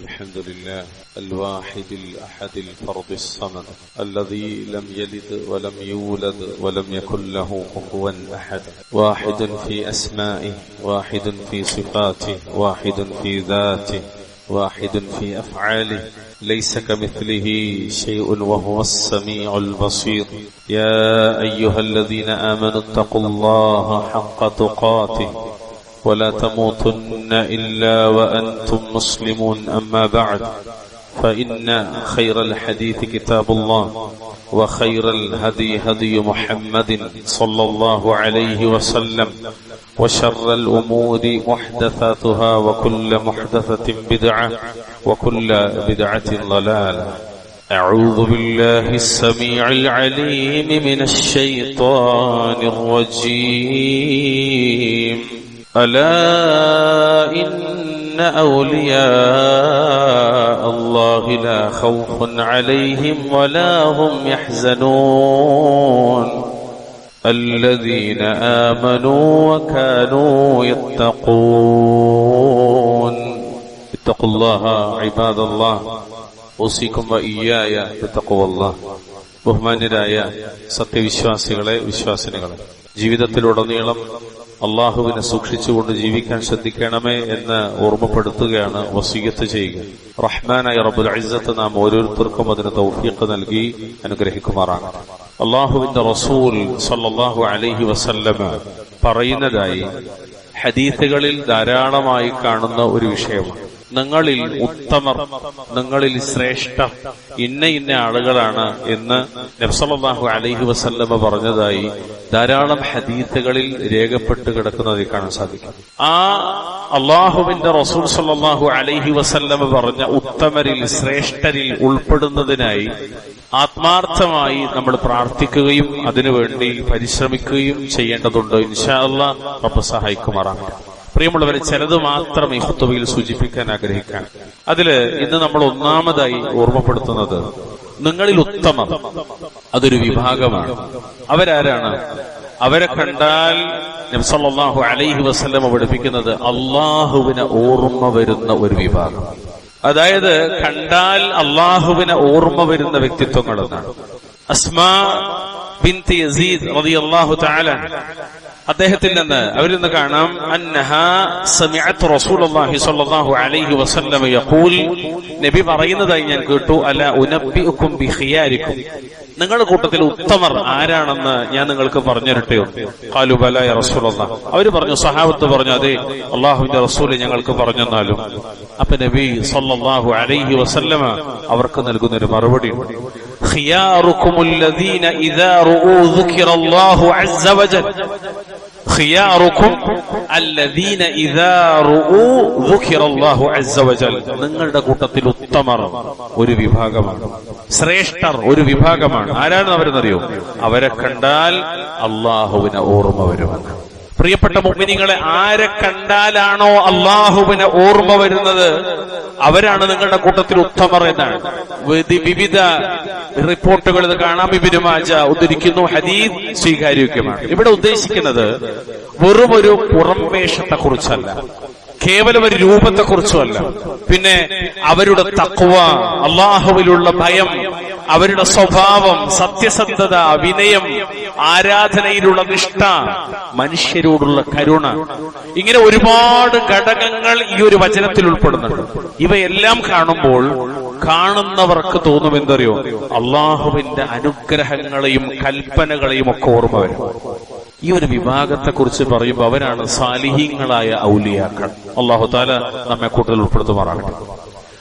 الحمد لله الواحد الأحد الفرد الصمد الذي لم يلد ولم يولد ولم يكن له كفوا أحد واحد في أسمائه واحد في صفاته واحد في ذاته واحد في أفعاله ليس كمثله شيء وهو السميع البصير يا أيها الذين آمنوا اتقوا الله حق تقاته ولا تموتن إلا وأنتم مسلمون أما بعد فإن خير الحديث كتاب الله وخير الهدي هدي محمد صلى الله عليه وسلم وشر الأمور محدثاتها وكل محدثة بدعة وكل بدعة ضلالة أعوذ بالله السميع العليم من الشيطان الرجيم ألا إن أولياء الله لا خوف عليهم ولا هم يحزنون الذين آمنوا وكانوا يتقون اتقوا الله عباد الله أوصيكم وإياي بتقوى الله. ബഹുമാന്യരായ സത്യവിശ്വാസികളെ, വിശ്വാസിനികളെ, ജീവിതത്തിലുടനീളം അള്ളാഹുവിനെ സൂക്ഷിച്ചുകൊണ്ട് ജീവിക്കാൻ ശ്രദ്ധിക്കണമേ എന്ന് ഓർമ്മപ്പെടുത്തുകയാണ്, വസിയ്യത്ത് ചെയ്യുക. റഹ്മാനായ റബ്ബുൽ ഇസ്സത്ത് നാം ഓരോരുത്തർക്കും അതിന് തൗഫീഖ് നൽകി അനുഗ്രഹിക്കുമാറാകട്ടെ. അള്ളാഹുവിന്റെ റസൂൽ സല്ലല്ലാഹു അലൈഹി വസല്ലമ പറയുന്നതായി ഹദീസുകളിൽ ധാരാളമായി കാണുന്ന ഒരു വിഷയമാണ്. നിങ്ങളിൽ ഉത്തമർ, നിങ്ങളിൽ ശ്രേഷ്ഠർ ഇന്ന ഇന്ന ആളുകളാണ് എന്ന് നബി സല്ലല്ലാഹു അലൈഹി വസല്ലമ പറഞ്ഞതായി ധാരാളം ഹദീസുകളിൽ രേഖപ്പെട്ട് കിടക്കുന്നതായി കാണാൻ സാധിക്കും. ആ അള്ളാഹുവിന്റെ റസൂൽ സല്ലല്ലാഹു അലൈഹി വസല്ലമ പറഞ്ഞ ഉത്തമരിൽ, ശ്രേഷ്ഠരിൽ ഉൾപ്പെടുന്നതിനായി ആത്മാർത്ഥമായി നമ്മൾ പ്രാർത്ഥിക്കുകയും അതിനുവേണ്ടി പരിശ്രമിക്കുകയും ചെയ്യേണ്ടതുണ്ട്. ഇൻഷാ അല്ലാഹ് റബ്ബ് സഹായിക്കുമാറാകട്ടെ. പ്രിയമുള്ളവരെ, ചിലത് മാത്രം ഈ ഖുതുബയിൽ സൂചിപ്പിക്കാൻ ആഗ്രഹിക്കാൻ. അതില് ഇന്ന് നമ്മൾ ഒന്നാമതായി ഓർമ്മപ്പെടുത്തുന്നത് നിങ്ങളിൽ ഉത്തമർ, അതൊരു വിഭാഗമാണ്. അവരാരാണ്? അവരെ കണ്ടാൽ നബി സല്ലല്ലാഹു അലൈഹി വസല്ലം പഠിപ്പിക്കുന്നത് അള്ളാഹുവിനെ ഓർമ്മ വരുന്ന ഒരു വിഭാഗം. അതായത് കണ്ടാൽ അള്ളാഹുവിനെ ഓർമ്മ വരുന്ന വ്യക്തിത്വങ്ങൾ എന്നാണ്. അസ്മാ ബിൻത് യസീദ് റളിയല്ലാഹു തആല അദ്ദേഹത്തിൽ നിന്ന്, അവരിൽ നിന്ന് കാണാം, അന്നഹാ സമിഅത് റസൂലുള്ളാഹി സ്വല്ലല്ലാഹു അലൈഹി വസല്ലം യഖൂൽ, നബി പറയുന്നതായി ഞാൻ കേട്ടു, അല ഉനബ്ബിഉകും ബിഖിയാരിക്കും, നിങ്ങളുടെ കൂട്ടത്തിൽ ഉത്തമർ ആരാണെന്ന് ഞാൻ നിങ്ങൾക്ക് പറഞ്ഞു തരട്ടെയോ? ഖാലു ബല യാ റസൂലല്ലാഹ്. അവര് പറഞ്ഞു, സഹാബത്ത് പറഞ്ഞു, അതെ അള്ളാഹുവിന്റെ റസൂൽ ഞങ്ങൾക്ക് പറഞ്ഞു തന്നാലും. അപ്പൊ നബി സല്ലല്ലാഹു അലൈഹി വസല്ലമ അവർക്ക് നൽകുന്ന ഒരു മറുപടി, ഖിയാറുകുമുല്ലദീന ഇദാ റഊ ദുകിറല്ലാഹു അസ്സ വജൽ, ഖിയാറുകും അല്ലദീന ഇദാ റഊ ദുകിറല്ലാഹു അസ്സ വജൽ, നിങ്ങളുടെ കൂട്ടത്തിൽ ഉത്തമർ ഒരു വിഭാഗമാണ്, ശ്രേഷ്ഠർ ഒരു വിഭാഗമാണ്. ആരാണ് അവരെന്നറിയോ? അവരെ കണ്ടാൽ അള്ളാഹുവിനെ ഓർമ്മ വരുമെന്ന്. പ്രിയപ്പെട്ട മുഅ്മിനീങ്ങളെ, ആരെ കണ്ടാലാണോ അള്ളാഹുവിനെ ഓർമ്മ വരുന്നത് അവരാണ് നിങ്ങളുടെ കൂട്ടത്തിൽ ഉത്തമർ എന്നാണ് വിവിധ റിപ്പോർട്ടുകൾ ഇത് കാണാം. ഇബ്നു മാജ ഉദ്ധരിക്കുന്നു, ഹദീസ് സ്വീകാര്യോഗ്യമാണ്. ഇവിടെ ഉദ്ദേശിക്കുന്നത് വെറും ഒരു പുറംവേഷത്തെ കുറിച്ചല്ല, കേവലം ഒരു രൂപത്തെ കുറിച്ചുമല്ല, പിന്നെ അവരുടെ തഖ്വ, അള്ളാഹുവിലുള്ള ഭയം, അവരുടെ സ്വഭാവം, സത്യസന്ധത, വിനയം, ആരാധനയിലുള്ള നിഷ്ഠ, മനുഷ്യരോടുള്ള കരുണ, ഇങ്ങനെ ഒരുപാട് ഘടകങ്ങൾ ഈ ഒരു വചനത്തിൽ ഉൾപ്പെടുന്നുണ്ട്. ഇവയെല്ലാം കാണുമ്പോൾ കാണുന്നവർക്ക് തോന്നും, എന്തറിയോ, അള്ളാഹുവിന്റെ അനുഗ്രഹങ്ങളെയും കൽപ്പനകളെയും ഒക്കെ ഓർമ്മ വരും. ഈ ഒരു വിഭാഗത്തെ കുറിച്ച് പറയുമ്പോൾ അവരാണ് സാലിഹീങ്ങളായ ഔലിയാക്കൾ. അല്ലാഹു തആല നമ്മെ കൂടുതൽ ഉൾപ്പെടുത്തുമാറാകട്ടെ.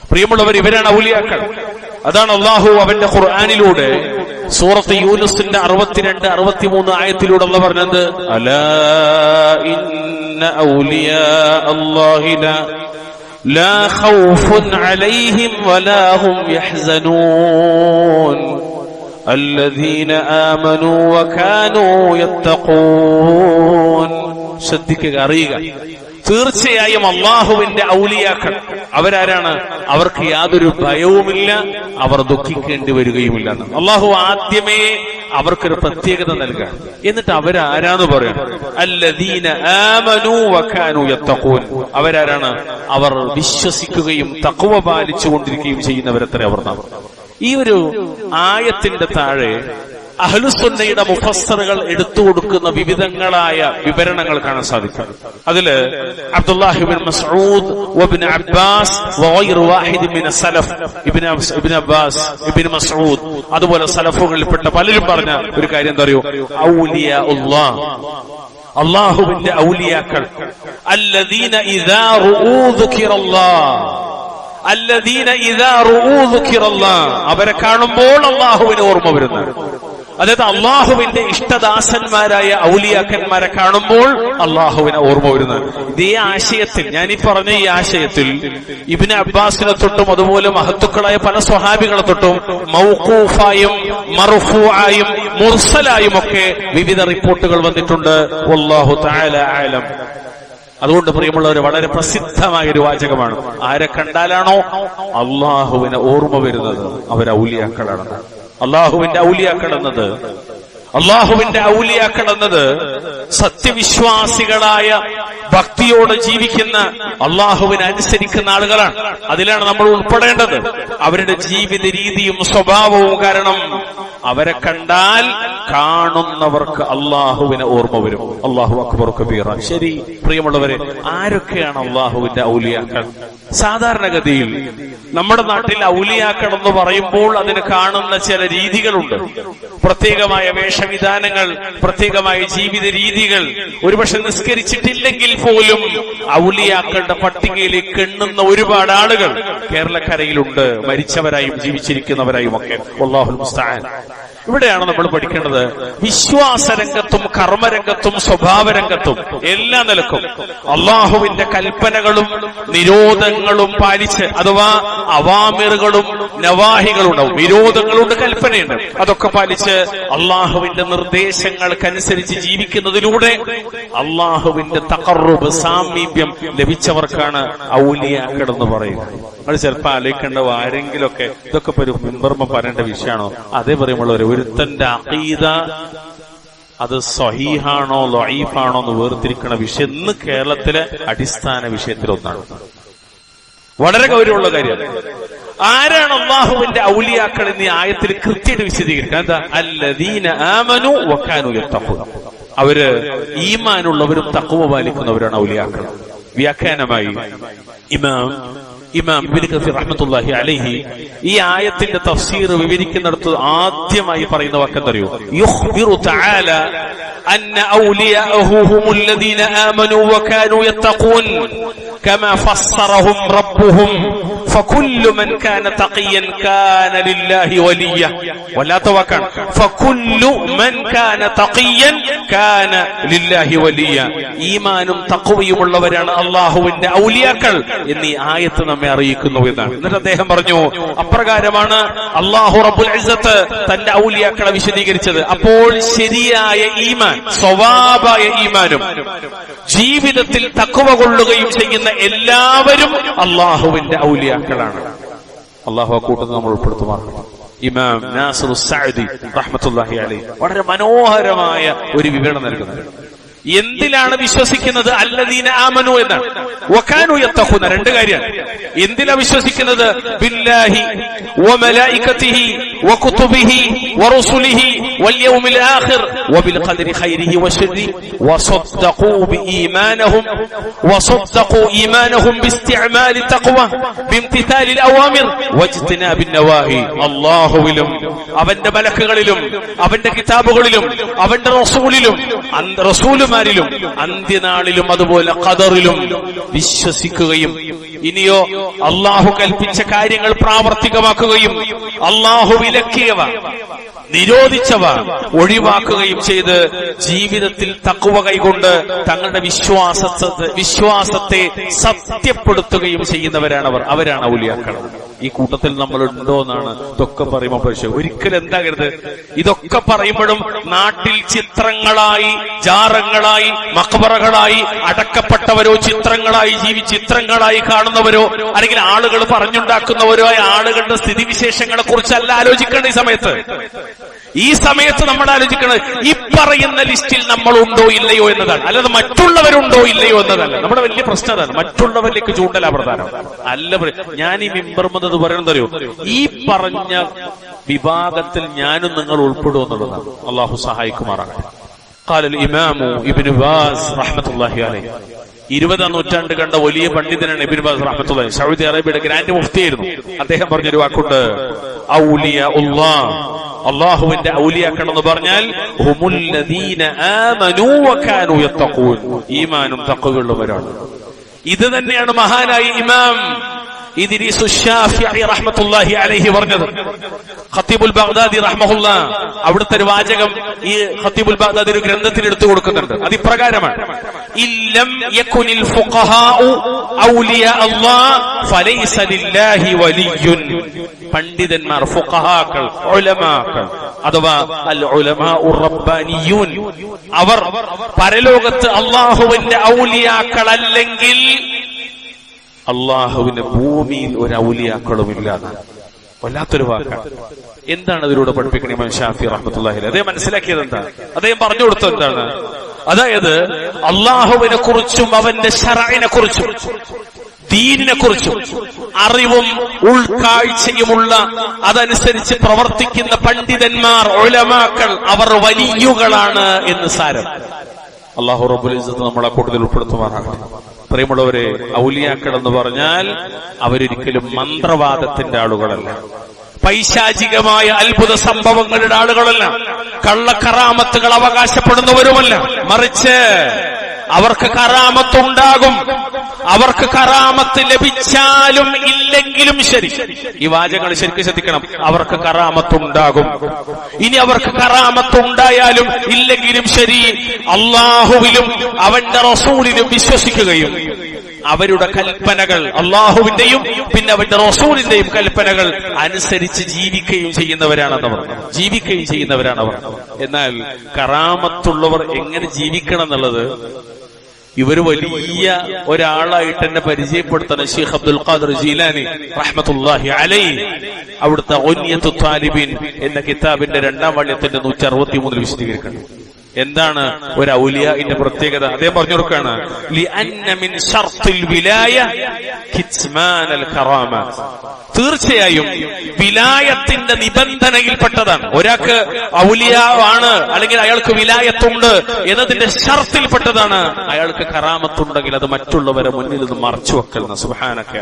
പ്രിയമുള്ളവർ, ഇവരാണ് ഔലിയാക്കൾ. അതാണ് അള്ളാഹു അവന്റെ ഖുർആനിലൂടെ സൂറത്ത് യൂനുസിന്റെ 62-63 ആയത്തിലൂടെ അല്ലാഹു പറഞ്ഞത്, അലാ ഇന്ന ഔലിയാ അല്ലാഹി ലാ ഖൗഫുൻ അലൈഹിം വലാ ഹും യഹ്സനൂൻ الذين آمنوا وكانوا يتقون. ശ്രദ്ധിക്കുക, അറിയുക, തീർച്ചയായും അള്ളാഹുവിന്റെ ഔലിയാക്കൾ അവരാരാണ്? അവർക്ക് യാതൊരു ഭയവുമില്ല, അവർ ദുഃഖിക്കേണ്ടി വരികയുമില്ല. അള്ളാഹു ആദ്യമേ അവർക്കൊരു പ്രത്യേകത നൽകാം. എന്നിട്ട് അവരാരാന്ന് പറയണം. അല്ലദീന ആമനൂ വകാനൂ യത്തഖൂൻ. അവരാരാണ്? അവർ വിശ്വസിക്കുകയും തഖ്വ പാലിച്ചുകൊണ്ടിരിക്കുകയും ചെയ്യുന്നവരത്രേ അവർ. ഈ ഒരു ആയത്തിന്റെ താഴെ അഹ്ലുസുന്നയുടെ മുഫസ്സിറുകൾ എടുത്തു കൊടുക്കുന്ന വിവിധങ്ങളായ വിവരണങ്ങൾ കാണാൻ സാധിക്കും. അതില് അബ്ദുല്ലാഹി ഇബ്നു മസ്ഊദ് വഇബ്നു അബ്ബാസ് വഗൈറു വാഹിദ് മിന സലഫ്, ഇബ്നു അബ്ബാസ്, ഇബ്നു മസ്ഊദ്, അതുപോലെ സലഫുകളിൽപ്പെട്ട പലരും പറഞ്ഞ ഒരു കാര്യം എന്താ അറിയോ? ഔലിയാഉല്ലാഹ്, അല്ലാഹുവിന്റെ ഔലിയാക്കൾ, അല്ലദീന ഇദാ റഊ ദുകിറല്ലാഹ്, അല്ലദീന ഇദാ റഊ ദുകിറല്ലാഹ്, അവരെ കാണുമ്പോൾ അല്ലാഹുവിനെ ഓർമ്മ വരുന്നു. അതായത് അള്ളാഹുവിന്റെ ഇഷ്ടദാസന്മാരായ ഔലിയാക്കന്മാരെ കാണുമ്പോൾ അള്ളാഹുവിനെ ഓർമ്മ വരുന്നത്. ഇതേ ആശയത്തിൽ, ഞാനീ പറഞ്ഞ ഈ ആശയത്തിൽ ഇബ്നു അബ്ബാസിനെ തൊട്ടും അതുപോലെ മഹത്തുക്കളായ പല സ്വഹാബികളെ തൊട്ടും മൗഖൂഫായും മർഫൂആയും മുർസലായും ഒക്കെ വിവിധ റിപ്പോർട്ടുകൾ വന്നിട്ടുണ്ട്. വല്ലാഹു തആല അഅലം. അതുകൊണ്ട് പ്രിയമുള്ളവർ, വളരെ പ്രസിദ്ധമായ ഒരു വാചകമാണ്, ആരെ കണ്ടാലാണോ അള്ളാഹുവിനെ ഓർമ്മ വരുന്നത് അവർ ഔലിയാക്കളാണ്. അള്ളാഹുവിന്റെ ഔലിയാക്കൾ എന്നത് സത്യവിശ്വാസികളായ, ഭക്തിയോടെ ജീവിക്കുന്ന, അള്ളാഹുവിനെ അനുസരിക്കുന്ന ആളുകളാണ്. അതിലാണ് നമ്മൾ ഉൾപ്പെടേണ്ടത്. അവരുടെ ജീവിത രീതിയും സ്വഭാവവും കാരണം അവരെ കണ്ടാൽ കാണുന്നവർക്ക് അള്ളാഹുവിനെ ഓർമ്മ വരും. അല്ലാഹു അക്ബർ കബീറ. ശരി പ്രിയമുള്ളവരെ, ആരൊക്കെയാണ് അള്ളാഹുവിന്റെ ഔലിയാക്കൾ? സാധാരണഗതിയിൽ നമ്മുടെ നാട്ടിൽ ഔലിയാക്കൾ എന്ന് പറയുമ്പോൾ അതിന് കാണുന്ന ചില രീതികളുണ്ട്. പ്രത്യേകമായ വേഷവിധാനങ്ങൾ, പ്രത്യേകമായ ജീവിത രീതികൾ. ഒരുപക്ഷെ നിസ്കരിച്ചിട്ടില്ലെങ്കിൽ പോലും ഔലിയാക്കളുടെ പട്ടികയിലേക്ക് എണ്ണുന്ന ഒരുപാട് ആളുകൾ കേരളക്കരയിലുണ്ട്, മരിച്ചവരായും ജീവിച്ചിരിക്കുന്നവരായും ഒക്കെ. വല്ലാഹുൽ മുസ്തആൻ. ഇവിടെയാണ് നമ്മൾ പഠിക്കേണ്ടത്. വിശ്വാസരംഗത്തും കർമ്മരംഗത്തും സ്വഭാവരംഗത്തും എല്ലാ നിലക്കും അള്ളാഹുവിന്റെ കൽപ്പനകളും നിരോധങ്ങളും പാലിച്ച്, അഥവാ അവാമിറുകളും നവാഹികളും ഉണ്ടാവും. വിരോധങ്ങളുണ്ട്, കൽപ്പനയുണ്ട്. അതൊക്കെ പാലിച്ച് അള്ളാഹുവിന്റെ നിർദ്ദേശങ്ങൾക്കനുസരിച്ച് ജീവിക്കുന്നതിലൂടെ അള്ളാഹുവിന്റെ തഖർറുബ്, സാമീപ്യം ലഭിച്ചവർക്കാണ് ഔലിയാക്കൾ എന്ന് പറയുന്നത്. അത് ചിലപ്പോൾ ആലോചിക്കേണ്ട ആരെങ്കിലൊക്കെ ഇതൊക്കെ ഒരു മുൻപർമ്മ പറയേണ്ട വിഷയമാണോ? അതേ പറയുമ്പോൾ ഒരുത്തന്റെ അഖീദ അത് സ്വഹീഹാണോ ലഈഫാണോ എന്ന് വേർതിരിക്കണ വിഷയം ഇന്ന് കേരളത്തിലെ അടിസ്ഥാന വിഷയത്തിലൊന്നാണ്. വളരെ ഗൗരവമുള്ള കാര്യമാണ്. ആരാണ് അല്ലാഹുവിന്റെ ഔലിയാക്കൾ എന്നീ ആയത്തിൽ കൃത്യമായിട്ട് വിശദീകരിക്കുക. എന്താ? അല്ലദീന ആമനു വകാനു യത്തഖൂൻ. അവര് ഈമാനുള്ളവരും തഖ്വ പാലിക്കുന്നവരാണ് ഔലിയാക്കൾ. വ്യാഖ്യാനമായി ഇമാം ഇബ്നു കസീർ റഹ്മത്തുള്ളാഹി അലൈഹി ഈ ആയത്തിന്റെ തഫ്സീർ വിവരിക്കുന്നിടത്ത് ആദ്യമായി പറയുന്ന വാക്കെന്തറിയോ? യുഖ്ബിറു തആല അന്ന ഔലിയാഅഹു ഹുമുല്ലദീന ആമനു വകാനു യത്തഖൂൻ കമാ ഫസ്സറഹും റബ്ബുഹും ഫകുല്ലു മൻ കാന തഖിയൻ കാന ലില്ലാഹി വലിയ. വലാത്ത വാക്കാണ്. ഫകുല്ലു മൻ കാന തഖിയൻ കാന ലില്ലാഹി വലിയ. ഈമാനും തഖ്വയുമുള്ളവരാണ് അല്ലാഹുവിന്റെ ഔലിയാക്കൾ എന്നീ ആയത്ത് നമ്മെ അറിയിക്കുന്നു എന്നാണ്. എന്നിട്ട് അദ്ദേഹം പറഞ്ഞു, അപ്രകാരമാണ് അല്ലാഹു റബ്ബുൽ ഇസ്സത്ത് തന്റെ ഔലിയാക്കളെ വിശദീകരിച്ചത്. അപ്പോൾ ശരിയായ ഈമാൻ, സ്വവാബായ ഈമാനും ജീവിതത്തിൽ തഖ്വ കൊള്ളുകയും ചെയ്യുന്ന എല്ലാവരും അല്ലാഹുവിന്റെ ഔലിയാക്കളാണ്. അല്ലാഹു ആ കൂട്ടത്തിൽ നമ്മൾ ഉൾപ്പെടുത്തുമാറാകട്ടെ. ഇമാം നാസിർ സഅദി റഹ്മത്തുള്ളാഹി അലൈഹി വളരെ മനോഹരമായ ഒരു വിവരണം നൽകുന്നത്. എന്തിലാണ് വിശ്വസിക്കുന്നത്? അല്ലദീന ആമനു എന്നാണ്. വകാനു യത്തഖൂന. രണ്ട് കാര്യമാണ്. എന്തിലാ വിശ്വസിക്കുന്നത്? ബില്ലാഹി വമലായികതിഹി വകുതുബിഹി വറുസുലിഹി വൽയൗമിൽ ആഖിർ വബിൽ ഖദരി ഖൈരിഹി വശർരി വസദ്ദഖൂ ഈമാനഹും ബിസ്തിഅമാലി തഖ്വ ബിംതിസാലിൽ അവാമിർ വജ്തിനാബിൻ നവാഹി. അല്ലാഹുവിലും അവന്റെ മലക്കുകളിലും അവന്റെ കിതാബുകളിലും അവന്റെ റസൂലുമാരിലും അന്ത്യനാളിലും അതുപോലെ ഖദറിലും വിശ്വസിക്കുകയും ഇനിയോ അള്ളാഹു കൽപ്പിച്ച കാര്യങ്ങൾ പ്രാവർത്തികമാക്കുകയും അള്ളാഹു വിലക്കിയവ നിരോധിച്ചവ ഒഴിവാക്കുകയും ചെയ്ത് ജീവിതത്തിൽ തഖ്വ കൈകൊണ്ട് തങ്ങളുടെ വിശ്വാസത്തെ സത്യപ്പെടുത്തുകയും ചെയ്യുന്നവരാണ് അവരാണ് ഔലിയാക്കൾ. ഈ കൂട്ടത്തിൽ നമ്മൾ ഉണ്ടോ എന്നാണ് ഇതൊക്കെ പറയുമ്പോൾ പരിശോധന. ഒരിക്കലും എന്താകരുത്, ഇതൊക്കെ പറയുമ്പോഴും നാട്ടിൽ ചിത്രങ്ങളായി, ജാറങ്ങളായി, മഖബറകളായി അടക്കപ്പെട്ടവരോ ചിത്രങ്ങളായി ചിത്രങ്ങളായി കാണുന്നവരോ അല്ലെങ്കിൽ ആളുകൾ പറഞ്ഞുണ്ടാക്കുന്നവരോ ആയ ആളുകളുടെ സ്ഥിതിവിശേഷങ്ങളെ കുറിച്ചല്ല ആലോചിക്കേണ്ട ഈ സമയത്ത് നമ്മൾ ആലോചിക്കുന്നത് ഈ പറയുന്ന ലിസ്റ്റിൽ നമ്മൾ ഉണ്ടോ ഇല്ലയോ എന്നതാണ്, അല്ലാതെ മറ്റുള്ളവരുണ്ടോ ഇല്ലയോ എന്നതല്ല. നമ്മുടെ വലിയ പ്രശ്നം അതാണ്, മറ്റുള്ളവരിലേക്ക് ചൂണ്ടല പ്രധാനം അല്ല. ഞാൻ ഈ മിമ്പർമെന്നത് പറയുന്നതറിയോ, ഈ പറഞ്ഞ വിഭാഗത്തിൽ ഞാനും നിങ്ങൾ ഉൾപ്പെടും എന്നുള്ളതാണ്. അള്ളാഹു സഹായിക്കുമാറാകട്ടെ. ഖാല ഇമാമു ഇബ്നു ബാസ് റഹ്മത്തുള്ളാഹി അലൈഹി, 20ാം നൂറ്റാണ്ട് കണ്ട വലിയ പണ്ഡിതനാണ് ഇബ്നു ബാസ് റഹ്മത്തുള്ളാഹി. സൗദി അറേബ്യയുടെ ഗ്രാൻഡ് മുഫ്തിയായിരുന്നു. അദ്ദേഹം പറഞ്ഞൊരു വാക്കുണ്ട്, ഔലിയാഉല്ലാഹ്, അള്ളാഹുവിന്റെ ഔലിയാക്കളെന്ന് പറഞ്ഞാൽ ഹുമുല്ലദീന ആമനൂ വകാനൂ യത്തഖൂൻ, ഈമാനും തഖ്വയുള്ളവരാണ്. ഇത് തന്നെയാണ് മഹാനായ ഇമാം ഇദ്രീസ് ശാഫിഈ റഹ്മത്തുള്ളാഹി അലൈഹി പറഞ്ഞത്. ഖത്തീബുൽ ബഗ്ദാദി റഹ്മഹുല്ലാഹ് അവിടുത്തെ ഒരു വാചകം ഈ ഖത്തീബുൽ ബഗ്ദാദി ഒരു ഗ്രന്ഥത്തിൽ എടുത്തു കൊടുക്കുന്നുണ്ട്. അത് ഇപ്രകാരമാണ്, ഇല്ലം യകുനിൽ ഫുഖഹാഉ ഔലിയാ അല്ലാഹ് ഫലൈസ ലില്ലാഹി വലിയ്യുൻ. പണ്ഡിതന്മാർ, ഫുഖഹാക്കൾ, ഉലമാക്കൾ അഥവാ അൽ ഉലമാഉർ റബ്ബാനിയൂൻ, അവർ പരലോകത്ത് അല്ലാഹുവിന്റെ ഔലിയാക്കളല്ലെങ്കിൽ അള്ളാഹുവിന്റെ ഭൂമിയിൽ ഒരു ഔലിയാക്കളുമില്ലാതെ. വല്ലാത്തൊരു വാക്കാണ്. എന്താണ് അതിലൂടെ പഠിപ്പിക്കണേ ഇമാം ഷാഫി റഹ്മത്തുള്ളാഹി അലൈഹി? അദ്ദേഹം മനസ്സിലാക്കിയത് എന്താണ്? അദ്ദേഹം പറഞ്ഞു കൊടുത്തത് എന്താണ്? അതായത് അള്ളാഹുവിനെ കുറിച്ചും അവന്റെ ശറഇനെ കുറിച്ചും ദീനിനെ കുറിച്ചും അറിവും ഉൾക്കാഴ്ചയുമുള്ള അതനുസരിച്ച് പ്രവർത്തിക്കുന്ന പണ്ഡിതന്മാർ, ഉലമാക്കൾ, അവർ വലിയുകളാണ് എന്ന് സാരം. അല്ലാഹു റബ്ബുൽ ഇസ്സത്ത് നമ്മളെ കൂടുതൽ ഉൾപ്പെടുത്തുമാറാകട്ടെ. പ്രിയമുള്ളവരെ, ഔലിയാക്കൾ എന്ന് പറഞ്ഞാൽ അവരൊരിക്കലും മന്ത്രവാദത്തിന്റെ ആളുകളല്ല, പൈശാചികമായ അത്ഭുത സംഭവങ്ങളുടെ ആളുകളല്ല, കള്ളക്കറാമത്തുകൾ അവകാശപ്പെടുന്നവരുമല്ല. മറിച്ച് അവർക്ക് കറാമത്തുണ്ടാകും. അവർക്ക് കറാമത്ത് ലഭിച്ചാലും ഇല്ലെങ്കിലും ശരി, ഈ വാചകങ്ങൾ ശരിക്കും ശ്രദ്ധിക്കണം, അവർക്ക് കറാമത്തുണ്ടാകും. ഇനി അവർക്ക് കറാമത്തുണ്ടായാലും ഇല്ലെങ്കിലും ശരി, അള്ളാഹുവിലും അവന്റെ റസൂലിലും വിശ്വസിക്കുകയും അവരുടെ കൽപ്പനകൾ, അള്ളാഹുവിന്റെയും പിന്നെ അവന്റെ റസൂലിന്റെയും കൽപ്പനകൾ അനുസരിച്ച് ജീവിക്കുകയും ചെയ്യുന്നവരാണെന്നവർ. എന്നാൽ കറാമത്തുള്ളവർ എങ്ങനെ ജീവിക്കണം എന്നുള്ളത് ഇവര് വലിയ ഒരാളായിട്ട് തന്നെ പരിചയപ്പെടുത്തുന്ന ശൈഖ് അബ്ദുൽ ഖാദിർ ജീലാനി റഹ്മത്തുള്ളാഹി അലൈഹി അവിടുത്തെ ഉന്യത്തു താലിബീൻ എന്ന കിതാബിന്റെ 2ാം വാള്യത്തിന്റെ 163 വിശദീകരിക്കുന്നു. എന്താണ് ഒരു ഔലിയാഇന്റെ പ്രത്യേകത? അദ്ദേഹം പറഞ്ഞു കൊടുക്കുകയാണ്, ലിഅന്ന മിൻ ശർത്തിൽ വിലായ കിത്മാനൽ കറാമത്ത്. തീർച്ചയായും വിലായത്തിന്റെ നിബന്ധനയിൽപ്പെട്ടതാണ്. ഒരാൾക്ക് ഔലിയാവാണ് അല്ലെങ്കിൽ അയാൾക്ക് വിലായത്തുണ്ട് എന്നതിന്റെ ഷർത്തിൽപ്പെട്ടതാണ് അയാൾക്ക് കറാമത്തുണ്ടെങ്കിൽ അത് മറ്റുള്ളവരെ മുന്നിൽ നിന്ന് മറച്ചു വെക്കൽ. സുബ്ഹാനക.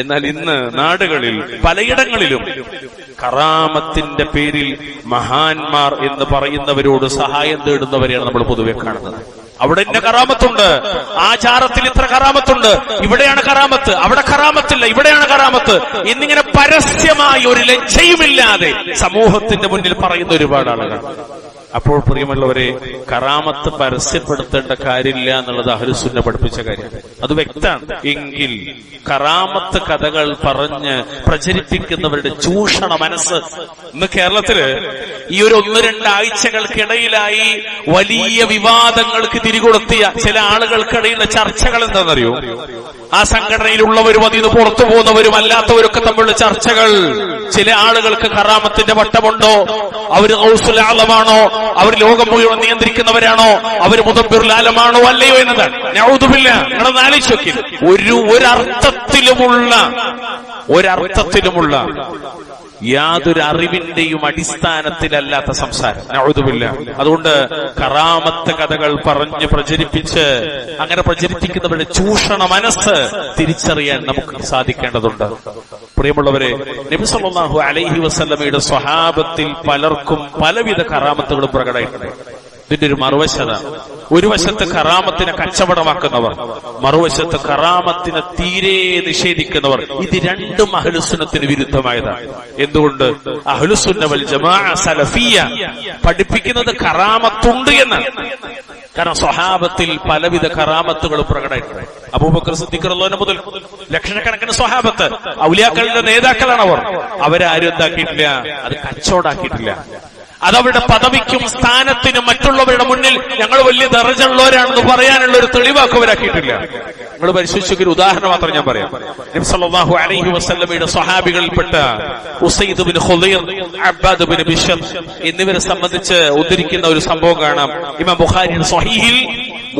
എന്നാൽ ഇന്ന് നാടുകളിൽ പലയിടങ്ങളിലും കറാമത്തിന്റെ പേരിൽ മഹാന്മാർ എന്ന് പറയുന്നവരോട് സഹായം തേടുന്നവരെയാണ് നമ്മൾ പൊതുവെ കാണുന്നത്. അവിടെ ഇന്ന കറാമത്തുണ്ട്, ആചാരത്തിൽ ഇത്ര കറാമത്തുണ്ട്, ഇവിടെയാണ് കറാമത്ത്, അവിടെ കറാമത്തില്ല, ഇവിടെയാണ് കറാമത്ത് എന്നിങ്ങനെ പരസ്യമായി ഒരു ലജ്ജയുമില്ലാതെ സമൂഹത്തിന്റെ മുന്നിൽ പറയുന്ന ഒരുപാട് ആളുകൾ. അപ്പോൾ പ്രിയമുള്ളവരെ, കറാമത്ത് പരസ്യപ്പെടുത്തേണ്ട കാര്യമില്ല എന്നുള്ളത് അഹ്ലുസുന്ന പഠിപ്പിച്ച കാര്യം, അത് വ്യക്തമാണ്. എങ്കിൽ കറാമത്ത് കഥകൾ പറഞ്ഞ് പ്രചരിപ്പിക്കുന്നവരുടെ ചൂഷണ മനസ്സ് ഇന്ന് കേരളത്തില് ഈ ഒരു 1-2 ആഴ്ചകൾക്കിടയിലായി വലിയ വിവാദങ്ങൾക്ക് തിരികൊളുത്തിയ ചില ആളുകൾക്കിടയിലുള്ള ചർച്ചകൾ എന്താണെന്നറിയോ? ആ സംഘടനയിലുള്ളവരും അതിൽ നിന്ന് പുറത്തു പോകുന്നവരും അല്ലാത്തവരൊക്കെ തമ്മിലുള്ള ചർച്ചകൾ. ചില ആളുകൾക്ക് കറാമത്തിന്റെ വട്ടമുണ്ടോ, അവർ ഗൗസുൽ ആലമാണോ, അവർ ലോകം മുഴുവൻ നിയന്ത്രിക്കുന്നവരാണോ, അവർ മുദബ്ബിറുൽ ആലമാണോ അല്ലയോ എന്നതാണ്. നഊദു ബില്ലാഹ്. നിങ്ങളൊന്ന് ആലോചിച്ച് നോക്കി, ഒരർത്ഥത്തിലുമുള്ള യാതൊരു അറിവിന്റെയും അടിസ്ഥാനത്തിലല്ലാത്ത സംസാരം. നഊദു ബില്ലാഹ്. അതുകൊണ്ട് കറാമത്ത് കഥകൾ പറഞ്ഞ് പ്രചരിപ്പിച്ച് അങ്ങനെ പ്രചരിപ്പിക്കുന്നവരുടെ ചൂഷണ മനസ്സ് തിരിച്ചറിയാൻ നമുക്ക് സാധിക്കേണ്ടതുണ്ട്. പ്രിയമുള്ളവരെ, നബി സല്ലല്ലാഹു അലൈഹി വസല്ലമയുടെ സ്വഹാബത്തിൽ പലർക്കും പലവിധ കറാമത്തുകളും പ്രകടമായിട്ടുണ്ട്. ഇതിന്റെ ഒരു മറുവശത, ഒരു വശത്ത് കറാമത്തിനെ കച്ചവടമാക്കുന്നവർ, മറുവശത്ത് കറാമത്തിനെ തീരെ നിഷേധിക്കുന്നവർ. ഇത് രണ്ടും അഹ്ലുസുന്നത്തിന് വിരുദ്ധമായതാണ്. എന്തുകൊണ്ട്? അഹ്ലുസുന്ന വൽ ജമാഅ സലഫിയ പഠിപ്പിക്കുന്നത് കറാമത്തുണ്ട് എന്നാണ്. കാരണം സ്വഹാബത്തിൽ പലവിധ കറാമത്തുകൾ പ്രകടമായിട്ടുണ്ട്. അബൂബക്കർ സിദ്ദീഖ് റളിയല്ലാഹു മുതൽ ലക്ഷക്കണക്കിന് സ്വഹാബത്ത് ഔലിയാക്കളുടെ നേതാക്കളാണ് അവർ. അവരാരും എന്താക്കിയിട്ടില്ല, അത് കച്ചവടാക്കിയിട്ടില്ല. അതവരുടെ പദവിക്കും സ്ഥാനത്തിനും മറ്റുള്ളവരുടെ മുന്നിൽ ഞങ്ങൾ വലിയ ദർജയുള്ളവരാണെന്ന് പറയാനുള്ള ഒരു തെളിവാക്ക് അവരാക്കിയിട്ടില്ല. നിങ്ങൾ പരിശോധിച്ചൊരു ഉദാഹരണം മാത്രം ഞാൻ പറയാം. നബി സല്ലല്ലാഹു അലൈഹി വസല്ലമയുടെ സ്വഹാബികളിൽപ്പെട്ട ഉസൈദ് ബിൻ ഖുദൈർ, അബ്ബാദ് ബിൻ ബിശ്ർ എന്നിവരെ സംബന്ധിച്ച് ഉദ്ധരിക്കുന്ന ഒരു സംഭവം കാണാം. ഇമാം ബുഖാരി സ്വഹീഹിൽ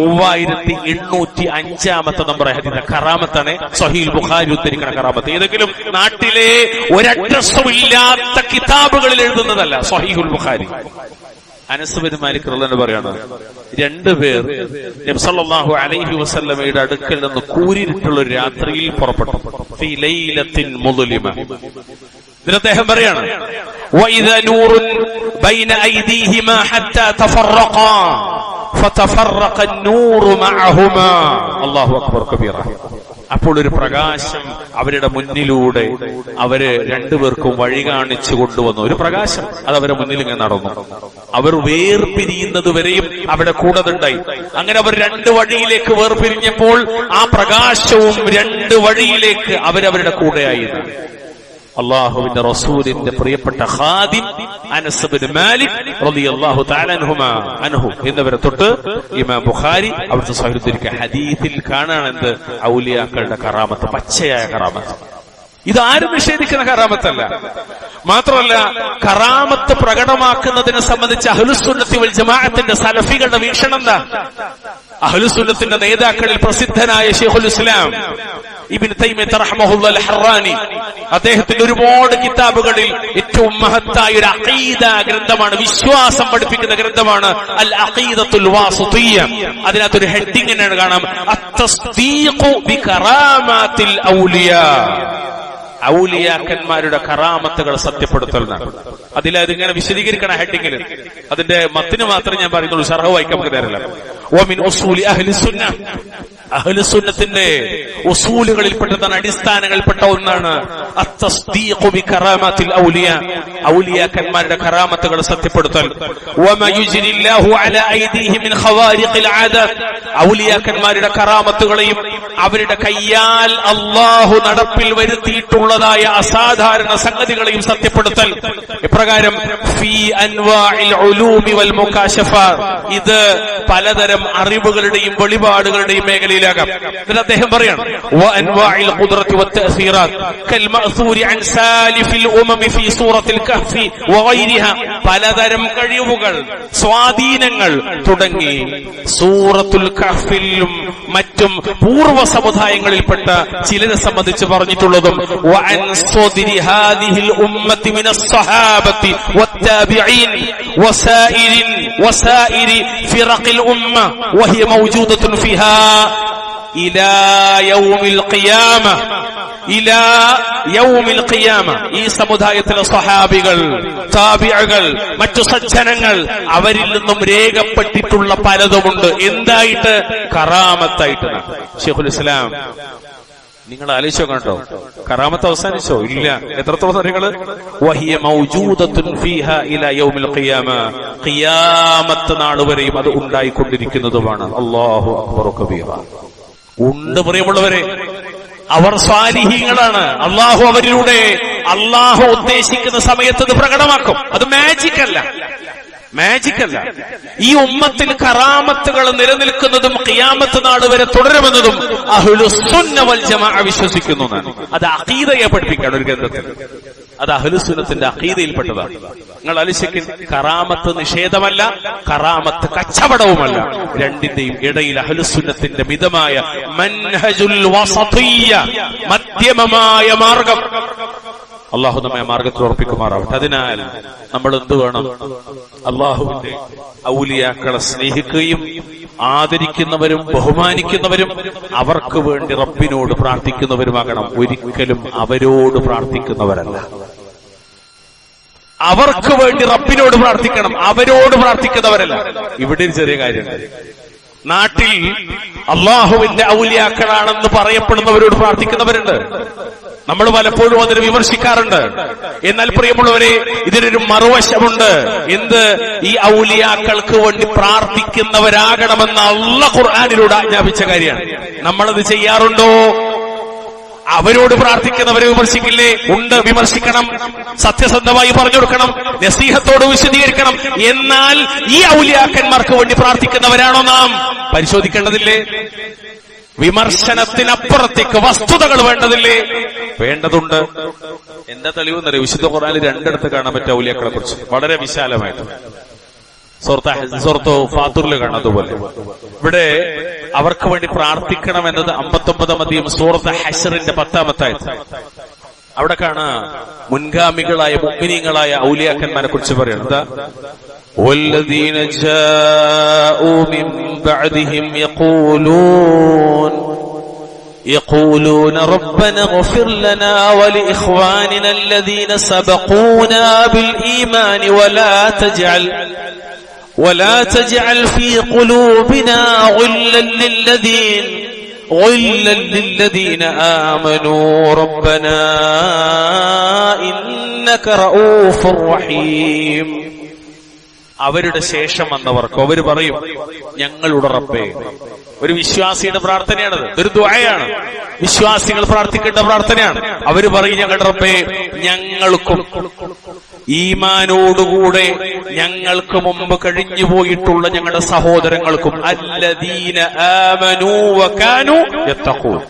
3805 നമ്പർ ഹദീസ് കറാമത്താണ്. സ്വഹീഹുൽ ബുഖാരി ഉദ്ധരിക്കുന്ന കറാമത്ത് ഏതെങ്കിലും നാട്ടിലെ ഒരഡ്രസ്സും ഇല്ലാത്ത കിതാബുകളിൽ എഴുതുന്നതല്ല. സ്വഹീഹുൽ ബുഖാരി. അനസ് ബിൻ മാലിക് റളിയല്ലാഹു പറയാണ്, രണ്ടുപേർ നബി സല്ലല്ലാഹു അലൈഹി വസല്ലമയുടെ അടുക്കൽ നിന്ന് കൂരിരുട്ടുള്ള ഒരു രാത്രിയിൽ പുറപ്പെട്ടു. ഫീ ലൈലത്തിൻ മുദ്ലിമ. ഇതിന് അദ്ദേഹം പറയാണ്, വഇദാ നൂറുൻ ബൈന ഐദീഹിമാ ഹത്താ തഫറഖാ ഫതഫറഖ അൻ-നൂറു മഅഹുമാ. അല്ലാഹു അക്ബർ കബീറ. അപ്പോൾ ഒരു പ്രകാശം അവരുടെ മുന്നിലൂടെ അവര് രണ്ടുപേർക്കും വഴി കാണിച്ചു കൊണ്ടുവന്നു. ഒരു പ്രകാശം അത് അവരുടെ മുന്നിൽ ഇങ്ങനെ നടന്നു. അവർ വേർപിരിയുന്നത് വരെയും അവിടെ കൂടതുണ്ടായി. അങ്ങനെ അവർ രണ്ട് വഴിയിലേക്ക് വേർപിരിഞ്ഞപ്പോൾ ആ പ്രകാശവും രണ്ട് വഴിയിലേക്ക് അവരവരുടെ കൂടെയായിരുന്നു. അള്ളാഹുവിന്റെ റസൂലിന്റെ പ്രിയപ്പെട്ട ഖാദിം അനസ് ബിൻ മാലിക് റളിയല്ലാഹു തആല അൻഹു എന്നിവരെ തൊട്ട് ഇമാം ബുഖാരി അവിടുത്തെ സഹീഹുൽ ഹദീസിൽ കാണാനെന്ത് ഔലിയാക്കളുടെ കറാമത്ത്, പച്ചയായ കറാമത്ത്. ഇതാരും നിഷേധിക്കുന്ന കറാമത്തല്ല. മാത്രമല്ല, കറാമത്ത് പ്രകടമാക്കുന്നതിനെ സംബന്ധിച്ച് അഹ്ലുസുന്നത്തി വൽ ജമാഅത്തിന്റെ സലഫികളുടെ വീക്ഷണം എന്താ? അഹ്ലുസുന്നത്തിന്റെ നേതാക്കളിൽ പ്രസിദ്ധനായ ശൈഖുൽ ഇസ്ലാം ഇബ്നു തൈമിയ്യ റഹ്മഹുല്ലാഹ് അൽ-ഹറാനി, അദ്ദേഹത്തിന്റെ ഒരുപാട് കിതാബുകളിൽ ഏറ്റവും മഹത്തായ ഒരു അഖീദ ഗ്രന്ഥമാണ്, വിശ്വാസം പഠിപ്പിക്കുന്ന ഗ്രന്ഥമാണ് അൽ അഖീദത്തുൽ വാസിതിയ്യ. അതിനകത്തൊരു ഹെഡിങ് എന്നാണ് കാണാം, അത്തസ്ദീഖു ബികറാമാത്തിൽ ഔലിയാ. ഔലിയാക്കന്മാരുടെ കറാമത്തുകൾ സത്യപ്പെടുത്തൽ. അതിലതിങ്ങനെ വിശദീകരിക്കണ ഹെഡിങ്ങിൽ. അതിന്റെ മത്തിന് മാത്രം ഞാൻ പറയുന്നുള്ളൂ, ശർഹ് വായിക്കാൻ നമുക്ക് നേരല്ല. വമിൻ ഉസൂലി അഹ്ലി സുന്ന, അഹ്ലുസുന്നത്തിന്റെ ഉസൂലുകളിൽപ്പെട്ടതാണ്, അടിസ്ഥാനങ്ങളിൽപ്പെട്ട ഒന്നാണ് അത്തസ്ദീഖു ബികറാമാത്തിൽ ഔലിയാ, ഔലിയാക്കന്മാരുടെ കറാമത്തുകൾ സത്യപ്പെടുത്തൽ. വമാ യുജ്രില്ലാഹു അലാ ഐദീഹി മിൻ ഖവാരിഖിൽ ആദാത്ത്, ഔലിയാക്കന്മാരുടെ കറാമത്തുകളെയും അവരുടെ കയ്യാൽ അല്ലാഹു നടപ്പിൽ വരുത്തിയിട്ടുള്ളതായ അസാധാരണ സംഗതികളെയും സത്യപ്പെടുത്തൽ. ഇപ്രകാരം ഫീ അൻവാഇൽ ഉലൂമി വൽ മുകാശഫാത്ത്, ഇത് പലതരം അറിവുകളുടെയും വെളിപാടുകളുടെയും മേഖലയിലാകാം. എന്നിട്ട് അദ്ദേഹം പറയാണ്, വഅൻവാഇൽ ഖുദ്റത്തി വത്തഅസീറാത്ത് കൽ മഅ്സൂരി അൻ സാലിഫിൽ ഉമമി ഫീ സൂറത്തിൽ കഹ്ഫി വഗൈരിഹാ, പലതരം കഴിവുകൾ, സ്വാധീനങ്ങൾ തുടങ്ങി സൂറത്തുൽ കഹ്ഫിലും മറ്റും പൂർവ്വ സമുദായങ്ങളിൽപ്പെട്ട ചിലരെ സംബന്ധിച്ച് പറഞ്ഞിട്ടുള്ളതും വഅൻ സ്വദിരി ഹാദിഹിൽ ഉമ്മത്തി മിനസ് സ്വഹാബത്തി വത്താബിഈൻ വസായിരി ഫിറഖിൽ ഉമ്മ വഹിയ മൗജൂദത്തുൻ ഫിഹാ ഇലാ യൗമിൽ ഖിയാമ. ഇലാ യൗമിൽ ഖിയാമ, ഈ സമുദായത്തിലെ സ്വഹാബികൾ, താബിഉകൾ, മറ്റു സജ്ജനങ്ങൾ, അവരിൽ നിന്നും രേഖപ്പെട്ടിട്ടുള്ള പലതുമുണ്ട്. എന്തായിട്ട്? കറാമത്തായിട്ട്. ശൈഖുൽ ഇസ്ലാം, നിങ്ങൾ ആലോചിച്ചോ കണ്ടോ, കറാമത്ത് അവസാനിച്ചോ? ഇല്ല. എത്രത്തോളം നിങ്ങള് വഹിയ മൗജൂദത്തുൻ ഫീഹാ ഇലാ യൗമിൽ ഖിയാമ, ഖിയാമത്ത് നാൾ വരെയും അത് ഉണ്ടായിക്കൊണ്ടിരിക്കുന്നതുമാണ്. അല്ലാഹു അക്ബർ കബീറ. ഉണ്ട് പ്രിയമുള്ളവരെ, അവർ സ്വാലിഹീങ്ങളാണ്. അള്ളാഹു അവരിലൂടെ അള്ളാഹു ഉദ്ദേശിക്കുന്ന സമയത്ത് അത് പ്രകടമാക്കും. അത് മാജിക് അല്ല. ഈ ഉമ്മത്തിൽ കറാമത്തുകൾ നിലനിൽക്കുന്നതും ഖിയാമത്ത് നാൾ വരെ തുടരുമെന്നതും അഹ്ലുസുന്ന വൽ ജമാഅ വിശ്വസിക്കുന്നു. അത് അഖീദയെ പഠിപ്പിക്കാണ് ഒരു ഗ്രന്ഥത്തിൽ. അത് അഹ്ലുസുന്നത്തിന്റെ അഖീദയിൽപ്പെട്ടതാണ്. നിങ്ങൾ ആലോചിക്കും, കറാമത്ത് നിഷേധമല്ല, കറാമത്ത് കച്ചവടവുമല്ല. രണ്ടിന്റെയും ഇടയിൽ അഹ്ലുസുന്നത്തിന്റെ മിതമായ മൻഹജുൽ വസതിയ്യ, മധ്യമമായ മാർഗം. അള്ളാഹു നമ്മെ മാർഗത്തിൽ ഉറപ്പിക്കുമാറാവട്ടെ. അതിനാൽ നമ്മൾ എന്ത് വേണം? അള്ളാഹുവിന്റെ ഔലിയാക്കളെ സ്നേഹിക്കുകയും ആദരിക്കുന്നവരും ബഹുമാനിക്കുന്നവരും അവർക്ക് വേണ്ടി റബ്ബിനോട് പ്രാർത്ഥിക്കുന്നവരുമാകണം. ഒരിക്കലും അവരോട് പ്രാർത്ഥിക്കുന്നവരല്ല. അവർക്ക് വേണ്ടി റബ്ബിനോട് പ്രാർത്ഥിക്കണം, അവരോട് പ്രാർത്ഥിക്കുന്നവരല്ല. ഇവിടെ ഒരു ചെറിയ കാര്യമുണ്ട്. നാട്ടിൽ അള്ളാഹുവിന്റെ ഔലിയാക്കളാണെന്ന് പറയപ്പെടുന്നവരോട് പ്രാർത്ഥിക്കുന്നവരുണ്ട്. നമ്മൾ പലപ്പോഴും അതിനെ വിമർശിക്കാറുണ്ട്. എന്നാൽ പ്രിയമുള്ളവരെ, ഇതിനൊരു മറുവശമുണ്ട്. എന്ത്? ഈ ഔലിയാക്കൾക്ക് വേണ്ടി പ്രാർത്ഥിക്കുന്നവരാകണമെന്ന് അല്ലാഹു ഖുർആനിലൂടെ ആജ്ഞാപിച്ച കാര്യമാണ്. നമ്മളത് ചെയ്യാറുണ്ടോ? അവരോട് പ്രാർത്ഥിക്കുന്നവരെ വിമർശിക്കില്ലേ? ഉണ്ട്, വിമർശിക്കണം, സത്യസന്ധമായി പറഞ്ഞു കൊടുക്കണം, നസീഹത്തോട് വിശദീകരിക്കണം. എന്നാൽ ഈ ഔലിയാക്കന്മാർക്ക് വേണ്ടി പ്രാർത്ഥിക്കുന്നവരാണോ നാം? പരിശോധിക്കേണ്ടതില്ലേ? വിമർശനത്തിനപ്പുറത്തേക്ക് വസ്തുതകൾ വേണ്ടതില്ലേ? വേണ്ടതുണ്ട്. എന്താ തെളിവെന്നറിയോ? വിശുദ്ധ ഖുർആനിൽ രണ്ടിടത്ത് കാണാൻ പറ്റും ഔലിയാക്കളെ കുറിച്ച്, വളരെ വിശാലമായിട്ട്. സൂറത്ത് ഫാത്തിറിൽ കാണാം. അതുപോലെ ഇവിടെ അവർക്ക് വേണ്ടി പ്രാർത്ഥിക്കണം എന്നത് 59-ാം അധ്യായം സൂറത്ത് ഹശ്റിന്റെ 10-ാമത്തെ ആയത്ത്. അവിടെ കാണാം മുൻഗാമികളായ മുഅ്മിനീങ്ങളായ ഔലിയാക്കന്മാരെ കുറിച്ച് പറയുന്നത്. വല്ലദീന ജാഊ മിൻ ബഅദിഹിം يقولون ربنا اغفر لنا ولإخواننا الذين سبقونا بالإيمان ولا تجعل في قلوبنا غلا للذين آمنوا ربنا إنك رؤوف رحيم. അവരുടെ ശേഷം വന്നവർക്ക് അവർ പറയും, ഞങ്ങളുടെ റബ്ബേ. ഒരു വിശ്വാസിയുടെ പ്രാർത്ഥനയാണത്, ഒരു ദുആയാണ്, വിശ്വാസികൾ പ്രാർത്ഥിക്കേണ്ട പ്രാർത്ഥനയാണ്. അവര് പറയും, ഞങ്ങളുടെ റബ്ബേ, ഞങ്ങൾക്കും ഈമാനോടുകൂടെ ഞങ്ങൾക്ക് മുമ്പ് കഴിഞ്ഞുപോയിട്ടുള്ള ഞങ്ങളുടെ സഹോദരങ്ങൾക്കും അല്ലദീന ആമനൂ വകാനൂ യത്തഖൂൻ,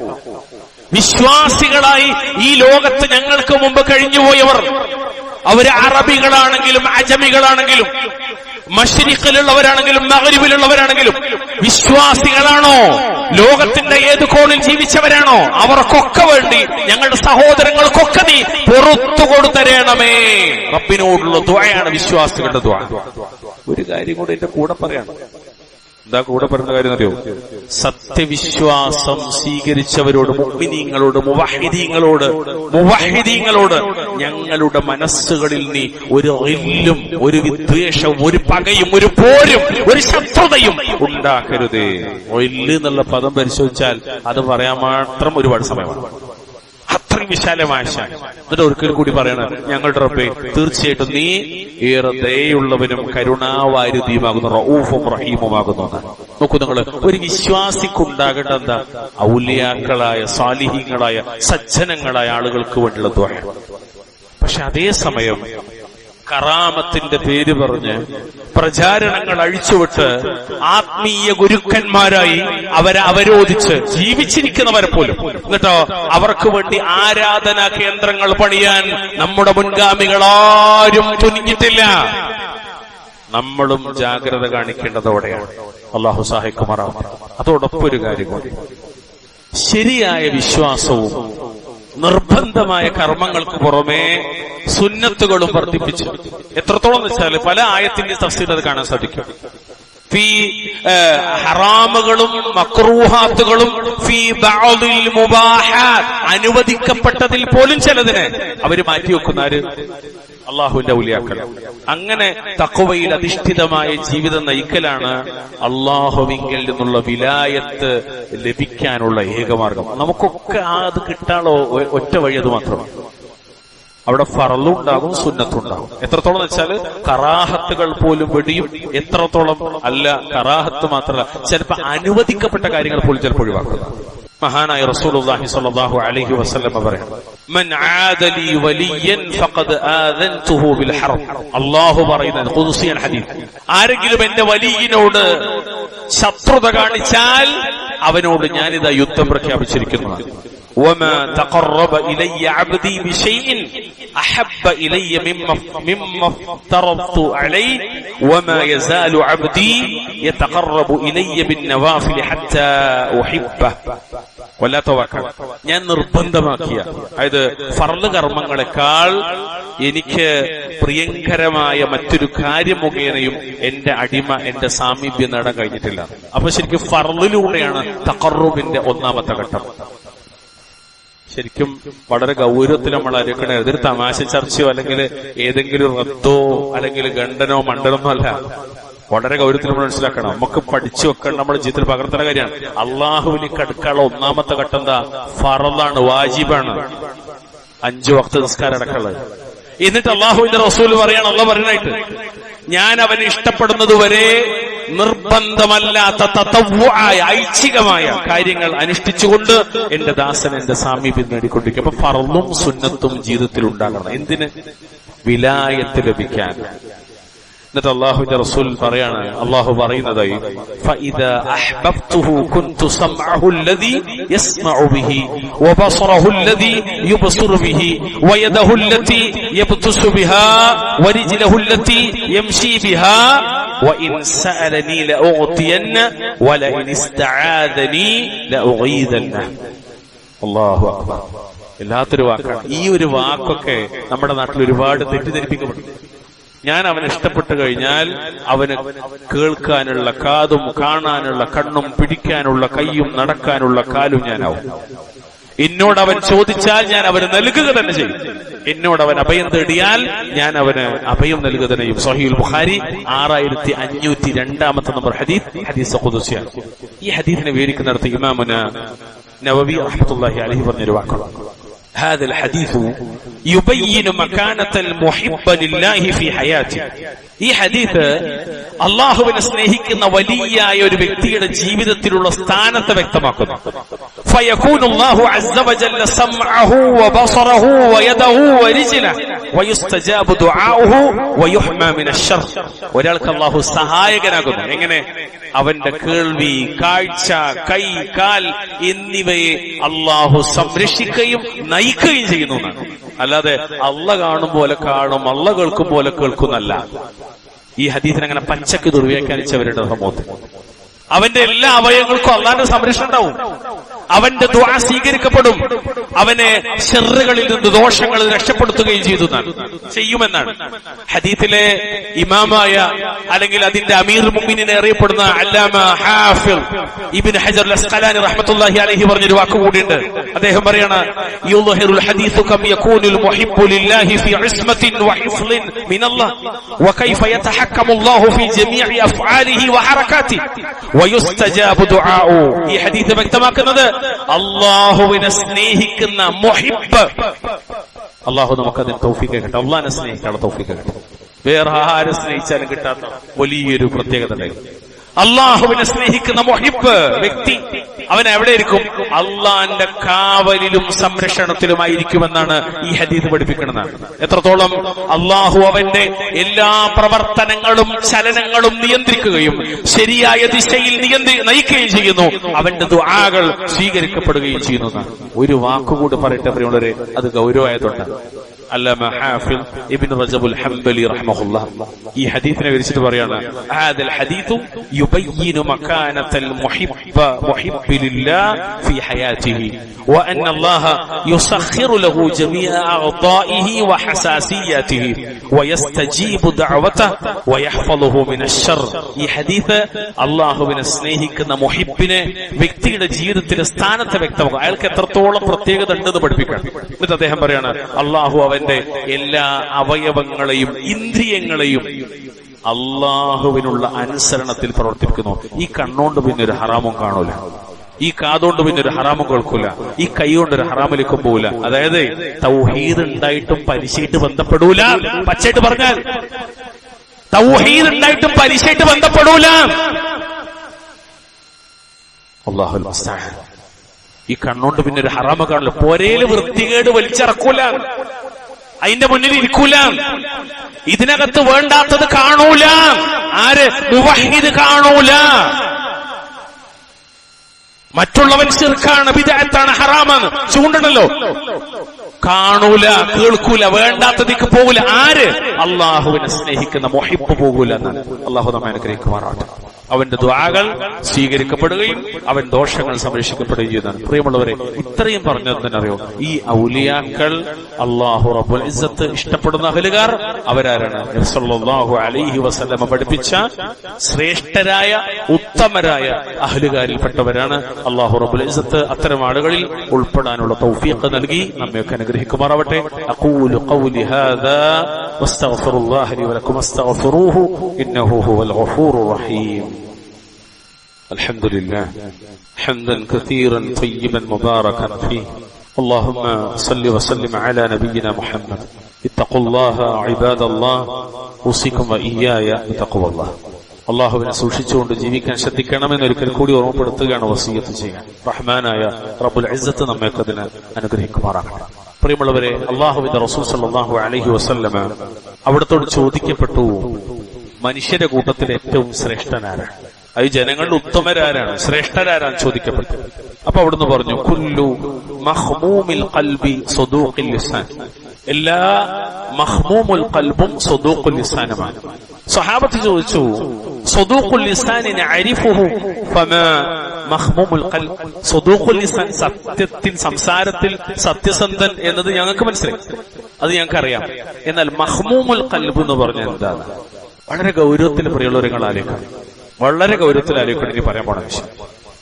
വിശ്വാസികളായി ഈ ലോകത്ത് ഞങ്ങൾക്ക് മുമ്പ് കഴിഞ്ഞുപോയവർ, അവര് അറബികളാണെങ്കിലും അജമികളാണെങ്കിലും മശ്രിഖിലുള്ളവരാണെങ്കിലും മഗ്രിബിലുള്ളവരാണെങ്കിലും വിശ്വാസികളാണോ, ലോകത്തിന്റെ ഏത് കോണിൽ ജീവിച്ചവരാണോ, അവർക്കൊക്കെ വേണ്ടി ഞങ്ങളുടെ സഹോദരങ്ങൾക്കൊക്കെ നീ പുറത്തു കൊടുത്തരേണമേ. റബ്ബിനോടുള്ള ദുആയാണ് വിശ്വാസികളുടെ ദുആ. ഒരു കാര്യം കൂടെ എന്റെ കൂടെ പറയണം. എന്താ കൂടെ പറയുന്ന കാര്യം അറിയോ? സത്യവിശ്വാസം സ്വീകരിച്ചവരോട്, മുഅ്മിനീങ്ങളോട്, മുവഹ്ഹിദീങ്ങളോട് ഞങ്ങളുടെ മനസ്സുകളിൽ നീ ഒരു ഇല്ലും, ഒരു വിദ്വേഷവും, ഒരു പകയും, ഒരു പോരും, ഒരു ശത്രുതയും ഉണ്ടാക്കരുതേ. ഇല്ല് എന്നുള്ള പദം പരിശോധിച്ചാൽ അത് പറയാൻ മാത്രം ഒരുപാട് സമയമാണ്. അത്രയും വിശാലമായ. എന്നിട്ട് ഒരിക്കൽ കൂടി പറയണം, ഞങ്ങളുടെ റബ്ബേ, തീർച്ചയായിട്ടും നീ ഏറെ ദയയുള്ളവനും കരുണാവാരുതിയുമാകുന്നു, റഊഫും റഹീമുമാകുന്നു. നോക്കൂ നിങ്ങൾ, ഒരു വിശ്വാസിക്കുണ്ടാകേണ്ട എന്താ? ഔലിയാക്കളായ, സാലിഹീങ്ങളായ, സജ്ജനങ്ങളായ ആളുകൾക്ക് വേണ്ടിയുള്ള ദുആ. പക്ഷെ അതേസമയം കറാമത്തിന്റെ പേര് പറഞ്ഞ് പ്രചാരണങ്ങൾ അഴിച്ചുവിട്ട് ആത്മീയ ഗുരുക്കന്മാരായി അവരെ അവരോധിച്ച് ജീവിച്ചിരിക്കുന്നവരെ പോലും, എന്നിട്ടോ അവർക്ക് വേണ്ടി ആരാധനാ കേന്ദ്രങ്ങൾ പണിയാൻ നമ്മുടെ മുൻഗാമികളാരും തുനിഞ്ഞിട്ടില്ല. നമ്മളും ജാഗ്രത കാണിക്കേണ്ടതോടെയാണ്. അല്ലാഹു സഹായിക്കുമാറാവട്ടെ. അതോടൊപ്പം ഒരു കാര്യം കൂടി, ശരിയായ വിശ്വാസവും നിർബന്ധമായ കർമ്മങ്ങൾക്ക് പുറമെ സുന്നത്തുകളും വർദ്ധിപ്പിച്ചു. എത്രത്തോളം വെച്ചാൽ പല ആയത്തിന്റെ തഫ്സീർ അത് കാണാൻ സാധിക്കും. ഹറാമുകളും മക്റൂഹാത്തുകളും അനുവദിക്കപ്പെട്ടതിൽ പോലും ചിലതിനെ അവര് മാറ്റിവെക്കുന്ന ആര്? അള്ളാഹുവിന്റെ ഔലിയാക്കൾ. അങ്ങനെ തഖ്വയിൽ അധിഷ്ഠിതമായ ജീവിതം നയിക്കലാണ് അള്ളാഹുവിങ്കിൽ നിന്നുള്ള വിലായത്ത് ലഭിക്കാനുള്ള ഏകമാർഗം. നമുക്കൊക്കെ അത് കിട്ടാനുള്ള ഒറ്റ വഴി അത് മാത്രമാണ്. അവിടെ ഫർളും ഉണ്ടാകും, സുന്നത്തുണ്ടാകും. എത്രത്തോളം വെച്ചാൽ കറാഹത്തുകൾ പോലും വെടിയും. എത്രത്തോളം അല്ല, കറാഹത്ത് മാത്രമല്ല, ചിലപ്പോൾ അനുവദിക്കപ്പെട്ട കാര്യങ്ങൾ പോലും ചിലപ്പോൾ ഒഴിവാക്കുക. മഹാനായ റസൂലുള്ളാഹി സ്വല്ലല്ലാഹു അലൈഹി വസല്ലം പറയുന്നു, മൻ ആദലി വലിയൻ ഫഖദ് ആദൻതുഹു ബിൽ ഹർബ്. അല്ലാഹു പറയുന്നത് ഖുദ്സിയൻ ഹദീസ്, ആരെങ്കിലും എന്റെ വലിയനോട് ശത്രുത കാണിച്ചാൽ അവനോട് ഞാനിതാ യുദ്ധം പ്രഖ്യാപിച്ചിരിക്കുന്നു. وما تقرب إلي عبدي بشيء أحب إلي مما افترضت عليه وما يزال عبدي يتقرب إلي بالنوافل حتى أحبه. വല്ലാത്ത വാക്കാണ്. ഞാൻ നിർബന്ധമാക്കിയ, അതായത് ഫർള് കർമ്മങ്ങളെക്കാൾ എനിക്ക് പ്രിയങ്കരമായ മറ്റൊരു കാര്യം മുഖേനയും എന്റെ അടിമ എന്റെ സാമീപ്യം നേടാൻ കഴിഞ്ഞിട്ടില്ല. അപ്പൊ ശരിക്കും ഫർളിലൂടെയാണ് തഖർറുബിന്റെ ഒന്നാമത്തെ ഘട്ടം. ശരിക്കും വളരെ ഗൗരവത്തിൽ നമ്മൾ അറിയിക്കണേ. ഇതൊരു തമാശ ചർച്ചയോ അല്ലെങ്കിൽ ഏതെങ്കിലും റദ്ദോ അല്ലെങ്കിൽ ഗണ്ഡനോ മണ്ഡലമോ അല്ല. വളരെ ഗൗരവത്തിൽ നമ്മൾ മനസ്സിലാക്കണം. നമുക്ക് പഠിച്ചു വെക്കണം, നമ്മുടെ ജീവിതത്തിൽ പകർത്തുന്ന കാര്യമാണ്. അള്ളാഹുവിലേക്ക് അടുക്കാനുള്ള ഒന്നാമത്തെ ഘട്ടം എന്താ? ഫറളാണ്, വാജിബാണ്. 5 വക്ത് നിസ്കാരം അടക്കമുള്ളത്. എന്നിട്ട് അള്ളാഹുവിന്റെ റസൂൽ പറയാണ്, അള്ളാഹ് പറയാനായിട്ട്, ഞാൻ അവനെ ഇഷ്ടപ്പെടുന്നത് വരെ നിർബന്ധമല്ലാത്ത തതവ്വുആയ ഐച്ഛികമായ കാര്യങ്ങൾ അനുഷ്ഠിച്ചുകൊണ്ട് എന്റെ ദാസൻ എന്റെ സാമീപ്യം നേടിക്കൊണ്ടിരിക്കും. അപ്പൊ ഫർളും സുന്നത്തും ജീവിതത്തിൽ ഉണ്ടാകണം. എന്തിന്? വിലായത്ത് ലഭിക്കാൻ. എന്നിട്ട് അള്ളാഹുവിന്റെ റസൂൽ പറയാണ്, അള്ളാഹു പറയുന്നതായി, ഫഇദാ അഹ്ബബ്തുഹു കുൻതു സമഅഹു അല്ലദീ യസ്മഉ ബിഹി വബസറഹു അല്ലദീ യുബ്സിറു ബിഹി വയദഹു അല്ലതീ യബ്തുസു ബിഹാ വരിജ്ലഹു അല്ലതീ യംശി ബിഹാ വഇൻ സഅലനി ലഉഅതിയന്ന വലഇൻ ഇസ്തആദനി ലഉഗീദന്ന. അല്ലാഹു അക്ബർ. എല്ലാത്തൊരു വാക്കാണ്. ഈ ഒരു വാക്കൊക്കെ നമ്മുടെ നാട്ടിൽ ഒരുപാട് തെറ്റിദ്ധരിപ്പിക്കപ്പെടുന്നു. ഞാൻ അവനെ ഇഷ്ടപ്പെട്ടു കഴിഞ്ഞാൽ അവന് കേൾക്കാനുള്ള കാതും കാണാനുള്ള കണ്ണും പിടിക്കാനുള്ള കൈയും നടക്കാനുള്ള കാലും ഞാനാവും. എന്നോട് അവൻ ചോദിച്ചാൽ ഞാൻ അവന് നൽകുക തന്നെ ചെയ്യും. എന്നോട് അവൻ അഭയം തേടിയാൽ ഞാൻ അവന് അഭയം നൽകുക തന്നെ ചെയ്യും. സഹീഹുൽ ബുഖാരി 6502 നമ്പർ ഹദീസ് ഖുദ്സിയാണ്. ഈ ഹദീസിനെ വിവരിക്കുന്നിടത്ത് ഇമാമുന നവവി റഹ്മത്തുള്ളാഹി അലൈഹി പറഞ്ഞൊരു വാക്കാണ്, هذا الحديث يبين مكانة المحب لله في حياته. ഈ ഹദീസ് അള്ളാഹുവിനെ സ്നേഹിക്കുന്ന വലിയായ ഒരു വ്യക്തിയുടെ ജീവിതത്തിലുള്ള സ്ഥാനത്തെ വ്യക്തമാക്കുന്നു. فيكون الله عز وجل سمعه وبصره ويده ورجله ويستجاب دعاؤه ويحمى من الشر. ഒരാൾക്ക് അള്ളാഹു സഹായകനാകുന്നു. എങ്ങനെ? അവന്റെ കേൾവി, കാഴ്ച, കൈ, കാൽ എന്നിവയെ അള്ളാഹു സംരക്ഷിക്കുകയും നയിക്കുകയും ചെയ്യുന്നു. അല്ലാതെ അള്ള കാണും പോലെ കാണും, അള്ള കേൾക്കും പോലെ കേൾക്കുന്നല്ല. ഈ ഹദീസിനെ അങ്ങനെ പച്ചക്ക് ദുർവ്യാഖ്യാനിച്ചവരുടെ സമൂഹത്തിൽ അവന്റെ എല്ലാ അവയവങ്ങൾക്കും അള്ളാന്റെ സംരക്ഷണം ഉണ്ടാവും. അവന്റെ ദുആ സ്വീകരിക്കപ്പെടും. അവനെ ശർറുകളിൽ നിന്ന്, ദോഷങ്ങളിൽ രക്ഷപ്പെടുത്തുകയും ചെയ്യുമെന്നാണ് ഹദീസിലെ ഇമാമായ അല്ലെങ്കിൽ അതിന്റെ അമീർ മുഅ്മിനീൻ അറിയപ്പെടുന്ന അല്ലാമ ഹാഫിൾ ഇബ്നു ഹജർ അൽ-അസ്ഖലാനി റഹ്മത്തുള്ളാഹി അലൈഹി പറഞ്ഞൊരു വാക്ക് കൂടിയുണ്ട്. അദ്ദേഹം പറയാണ്, യുദ്ഹിറുൽ ഹദീസു കം യകൂനുൽ മുഹിബ്ബു ലില്ലാഹി ഫീ ഇസ്മത്തിൻ വഹിഫ്ളിൻ മിനല്ലാഹ് വകൈഫ യതഹക്കമു അല്ലാഹു ഫീ ജമീഇ അഫ്ആലിഹി വഹറകാതിഹി വയുസ്തജാബു ദുആഉ. ഈ ഹദീസ് വ്യക്തമാക്കുന്നത് അള്ളാഹുവിനെ സ്നേഹിക്കുന്ന മുഹിബ്ബ്, അള്ളാഹു നമുക്കതിന് തൗഫീഖ് കിട്ടും. അള്ളാഹിനെ സ്നേഹിക്കാനുള്ള തൗഫീഖ് കിട്ടും. വേറെ ആരെ സ്നേഹിച്ചാലും കിട്ടാത്ത വലിയൊരു പ്രത്യേകത ഉണ്ടായിരുന്നു. അള്ളാഹുവിനെ സ്നേഹിക്കുന്ന മുഹിബ്ബ് വ്യക്തി അവൻ എവിടെ ഇരിക്കും? അള്ളാന്റെ കാവലിലും സംരക്ഷണത്തിലുമായിരിക്കുമെന്നാണ് ഈ ഹദീസ് പഠിപ്പിക്കുന്നത്. എത്രത്തോളം അള്ളാഹു അവന്റെ എല്ലാ പ്രവർത്തനങ്ങളും ചലനങ്ങളും നിയന്ത്രിക്കുകയും ശരിയായ ദിശയിൽ നയിക്കുകയും ചെയ്യുന്നു. അവന്റെ ദുആകൾ സ്വീകരിക്കപ്പെടുകയും ചെയ്യുന്നു. ഒരു വാക്കുകൂടി പറയട്ടെ പ്രിയമുള്ളവരെ, അത് ഗൗരവമായതുണ്ട്. അല്ലാമ ഹാഫിൾ ഇബ്നു റജബുൽ ഹംബലി റഹ്മഹുല്ലാഹ് ഈ ഹദീസിനെ വിവരിച്ചിട്ട് പറയാണ്, ഹാദൽ ഹദീസു യുബയ്യിനു മകാനത്തൽ മുഹിബ്ബി ലില്ലാഹി ഫീ ഹയാതിഹി വഅന്ന അല്ലാഹ യുസഖിറു ലഹു ജമീഅ അഅദാഇഹി വഹസാസിയാതിഹി വയസ്തജീബു ദഅവതഹു വയഹ്ഫളുഹു മിനശ് ശർ. ഈ ഹദീസ് അല്ലാഹുവിനെ സ്നേഹിക്കുന്ന മുഹിബ്ബിനെ വ്യക്തിയുടെ ജീവിതത്തിലെ സ്ഥാനത്തെ വ്യക്തമാക്കും. അയാൾക്ക് എത്രത്തോളം പ്രത്യേകത ഉണ്ടെന്ന് പഠിപ്പിക്കണം. എന്നിട്ട് അദ്ദേഹം പറയാണ്, അല്ലാഹു അവന്റെ എല്ലാ അവയവങ്ങളെയും ഇന്ദ്രിയങ്ങളെയും അള്ളാഹുവിനുള്ള അനുസരണത്തിൽ പ്രവർത്തിക്കുന്നു. ഈ കണ്ണുകൊണ്ട് പിന്നെ ഒരു ഹറാമും കാണൂല, ഈ കാതുകൊണ്ട് പിന്നെ ഒരു ഹറാമും കേൾക്കൂല, ഈ കൈ കൊണ്ട് ഒരു ഹറാമിലേക്കും പോകൂല. അതായത് തൗഹീദ് ഉണ്ടായിട്ടും പലിശയായിട്ട് ബന്ധപ്പെടൂല. പച്ചയായിട്ട് പറഞ്ഞാൽ തൗഹീദ് ഉണ്ടായിട്ടും പലിശയായിട്ട് ബന്ധപ്പെടൂല. അല്ലാഹുൽ മുസ്തആൻ. ഈ കണ്ണുകൊണ്ട് പിന്നെ ഒരു ഹറാമ കാണില്ല. പൊരയില് വൃത്തികേട് വലിച്ചിറക്കൂല, അതിന്റെ മുന്നിൽ ഇരിക്കൂല, ഇതിനകത്ത് വേണ്ടാത്തത് കാണൂല. ആര്? മുവഹ്ഹിദ് കാണൂല. മറ്റുള്ളവൻ ശിർക്കാണ്, ബിദ്അത്താണ്, ഹറാമാണ് ചൂണ്ടണല്ലോ, കാണൂല, കേൾക്കൂല, വേണ്ടാത്തതിക്ക് പോകൂല. ആര്? അള്ളാഹുവിനെ സ്നേഹിക്കുന്ന മുഹിബ്ബ് പോകൂല എന്നാണ്. അള്ളാഹു നമ്മെ അനുഗ്രഹിക്കുമാറാവട്ടെ. അവന്റെ ദുആകൾ സ്വീകരിക്കപ്പെടുകയും അവൻ ദോഷങ്ങൾ സംരക്ഷിക്കപ്പെടുകയും ചെയ്യുന്നതാണ്. പ്രിയമുള്ളവരെ, ഇത്രയും പറഞ്ഞത് തന്നെ അറിയോ, ഈ ഔലിയാക്കൾ അല്ലാഹു റബ്ബുൽ ഇസ്സത്ത് ഇഷ്ടപ്പെടുന്ന അഹ്ലുകാർ അവരാരാണ്? നബി സല്ലല്ലാഹു അലൈഹി വസല്ലം പഠിപ്പിച്ച ശ്രേഷ്ഠരായ ഉത്തമരായ അഹ്ലുകാരിൽപ്പെട്ടവരാണ്. അല്ലാഹു റബ്ബുൽ ഇസ്സത്ത് അത്തരം ആളുകളിൽ ഉൾപ്പെടാനുള്ള തൗഫീഖ് നൽകി നമ്മയൊക്കെ അനുഗ്രഹിക്കുമാറാവട്ടെ. അഖൂലു ഖൗലി ഹാദാ വസ്തഗ്ഫിറുല്ലാഹ ലി വലക്കും വസ്തഗ്ഫിറൂഹു ഇന്നഹു ഹുവൽ ഗഫൂറുർ റഹീം. الحمد لله حمدا كثيرا طيبا مباركا فيه. اللهم صل وسلم على نبينا محمد. اتقوا الله عباد الله اوصيكم واياي بتقوى الله. അള്ളാഹുവിനെ സൂക്ഷിച്ചുകൊണ്ട് ജീവിക്കാൻ ശ്രദ്ധിക്കണമെന്ന് ഒരിക്കൽ കൂടി ഓർമ്മപ്പെടുത്തുകയാണ് വസിയത്ത് ചെയ്യാൻ. റഹ്മാനായ റബ്ബുൽ ഇസ്സത്ത് നമ്മൾക്ക് അതിന് അനുഗ്രഹിക്കുമാറാകട്ടെ. പ്രിയമുള്ളവരെ, അള്ളാഹുവിന്റെ റസൂൽ സല്ലല്ലാഹു അലൈഹി വസല്ലമ അവിടത്തോട് ചോദിക്കപ്പെട്ടു, മനുഷ്യരുടെ കൂട്ടത്തിൽ ഏറ്റവും ശ്രേഷ്ഠനാരാണ്? അത് ജനങ്ങളുടെ ഉത്തമരാരാണ്, ശ്രേഷ്ഠരാരാണ് ചോദിക്കപ്പെട്ടു. അപ്പൊ അവിടുന്ന് പറഞ്ഞു, കുല്ലു മഖ്മൂമിൽ ഖൽബി സദൂഖിൽ ലിസാൻ. എല്ലാ മഖ്മൂമുൽ ഖൽബും സദൂഖുൽ ലിസാനുമാണ്. സ്വഹാബത്ത് ചോദിച്ചു, സദൂഖുൽ ലിസാനി നഅരിഫുഹു ഫമാ മഖ്മൂമുൽ ഖൽബ്? സദൂഖുൽ ലിസാൻ, സത്യത്തിൽ സംസാരത്തിൽ സത്യസന്ധൻ എന്നത് ഞങ്ങൾക്ക് മനസ്സിലായി, അത് ഞങ്ങൾക്കറിയാം. എന്നാൽ മഖ്മൂമുൽ ഖൽബ് എന്ന് പറഞ്ഞാൽ എന്താണ്? വളരെ ഗൗരവത്തിൽ പ്രിയമുള്ളവരെങ്ങളാലേക്കാണ്, വളരെ ഗൗരവത്തിൽ ആലോചിക്കണം പറയാൻ പോണ വിഷയം.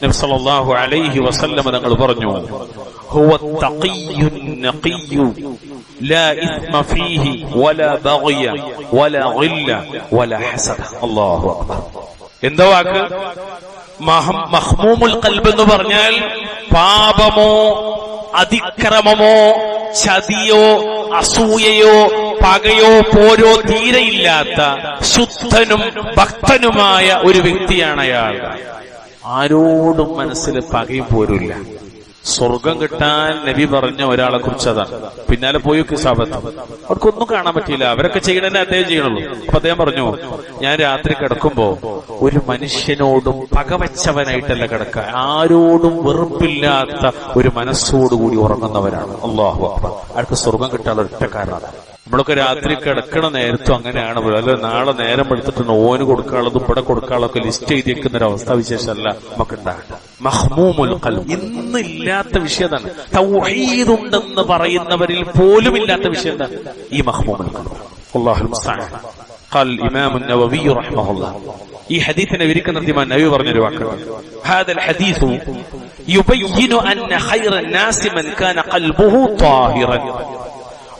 നബി സല്ലല്ലാഹു അലൈഹി വസല്ലം തങ്ങൾ പറഞ്ഞു, ഹുവ തഖിയ്യുൻ നഖിയ്യു ലാ ഇസ്മ ഫീഹി വലാ ബഗ്യ വലാ ഗില്ല വലാ ഹസദ. അല്ലാഹു അക്ബർ. എന്താ വാക്ക്? മഖ്മൂമുൽ ഖൽബ് എന്ന് പറഞ്ഞാൽ പാപമോ അതിക്രമമോ ചതിയോ അസൂയയോ പകയോ പോരോ തീരെയില്ലാത്ത ശുദ്ധനും ഭക്തനുമായ ഒരു വ്യക്തിയാണ് അയാൾ. ആരോടും മനസ്സിൽ പകയും പോരില്ല. സ്വർഗം കിട്ടാൻ നബി പറഞ്ഞ ഒരാളെ കുറിച്ച് അതാണ്. പിന്നാലെ പോയി സാബത്ത്, അവർക്കൊന്നും കാണാൻ പറ്റിയില്ല, അവരൊക്കെ ചെയ്യണമെന്ന് അദ്ദേഹം ചെയ്യണുള്ളൂ. അപ്പൊ അദ്ദേഹം പറഞ്ഞു, ഞാൻ രാത്രി കിടക്കുമ്പോ ഒരു മനുഷ്യനോടും പകവച്ചവനായിട്ടല്ല കിടക്കുക, ആരോടും വെറുപ്പില്ലാത്ത ഒരു മനസ്സോടുകൂടി ഉറങ്ങുന്നവരാണ്. അല്ലാഹു അക്ബർ. അയാൾക്ക് സ്വർഗം കിട്ടാനുള്ള ഒറ്റ കാരണമാണ്. നമ്മളൊക്കെ രാത്രി കിടക്കണ നേരത്തും അങ്ങനെയാണ്, അല്ലെ നാളെ നേരം എടുത്തിട്ട് ഓന് കൊടുക്കാനുള്ളതും ഇവിടെ കൊടുക്കാനുള്ളതൊക്കെ ലിസ്റ്റ് ചെയ്ത് വെക്കുന്ന ഒരു അവസ്ഥാ വിശേഷമല്ല നമുക്ക് ഉണ്ടാകട്ടെ. മഖ്മൂമുൽ ഖൽബ് ഇന്നില്ലാത്ത വിഷയതാണ്. തൗഹീദ് ഉണ്ടെന്ന് പറയുന്നവരിൽ പോലും ഇല്ലാത്ത വിഷയം എന്താണ്? ഈ മഖ്മൂമുൽ ഖൽബ്. അല്ലാഹുൽ മുസ്തഅൻ. ഖാൽ ഇമാം അൻ-നവവി റഹിമഹുല്ലാഹ്. ഈ ഹദീസിനെ വിവരിക്കുന്ന ഇമാം നവവി പറഞ്ഞൊരു വാക്കാണ്, ഹാദൽ ഹദീസു യുബയ്യിനു അന്ന ഖൈറൻ നാസി മൻ കാന ഖൽബുഹു ത്വാഹിറൻ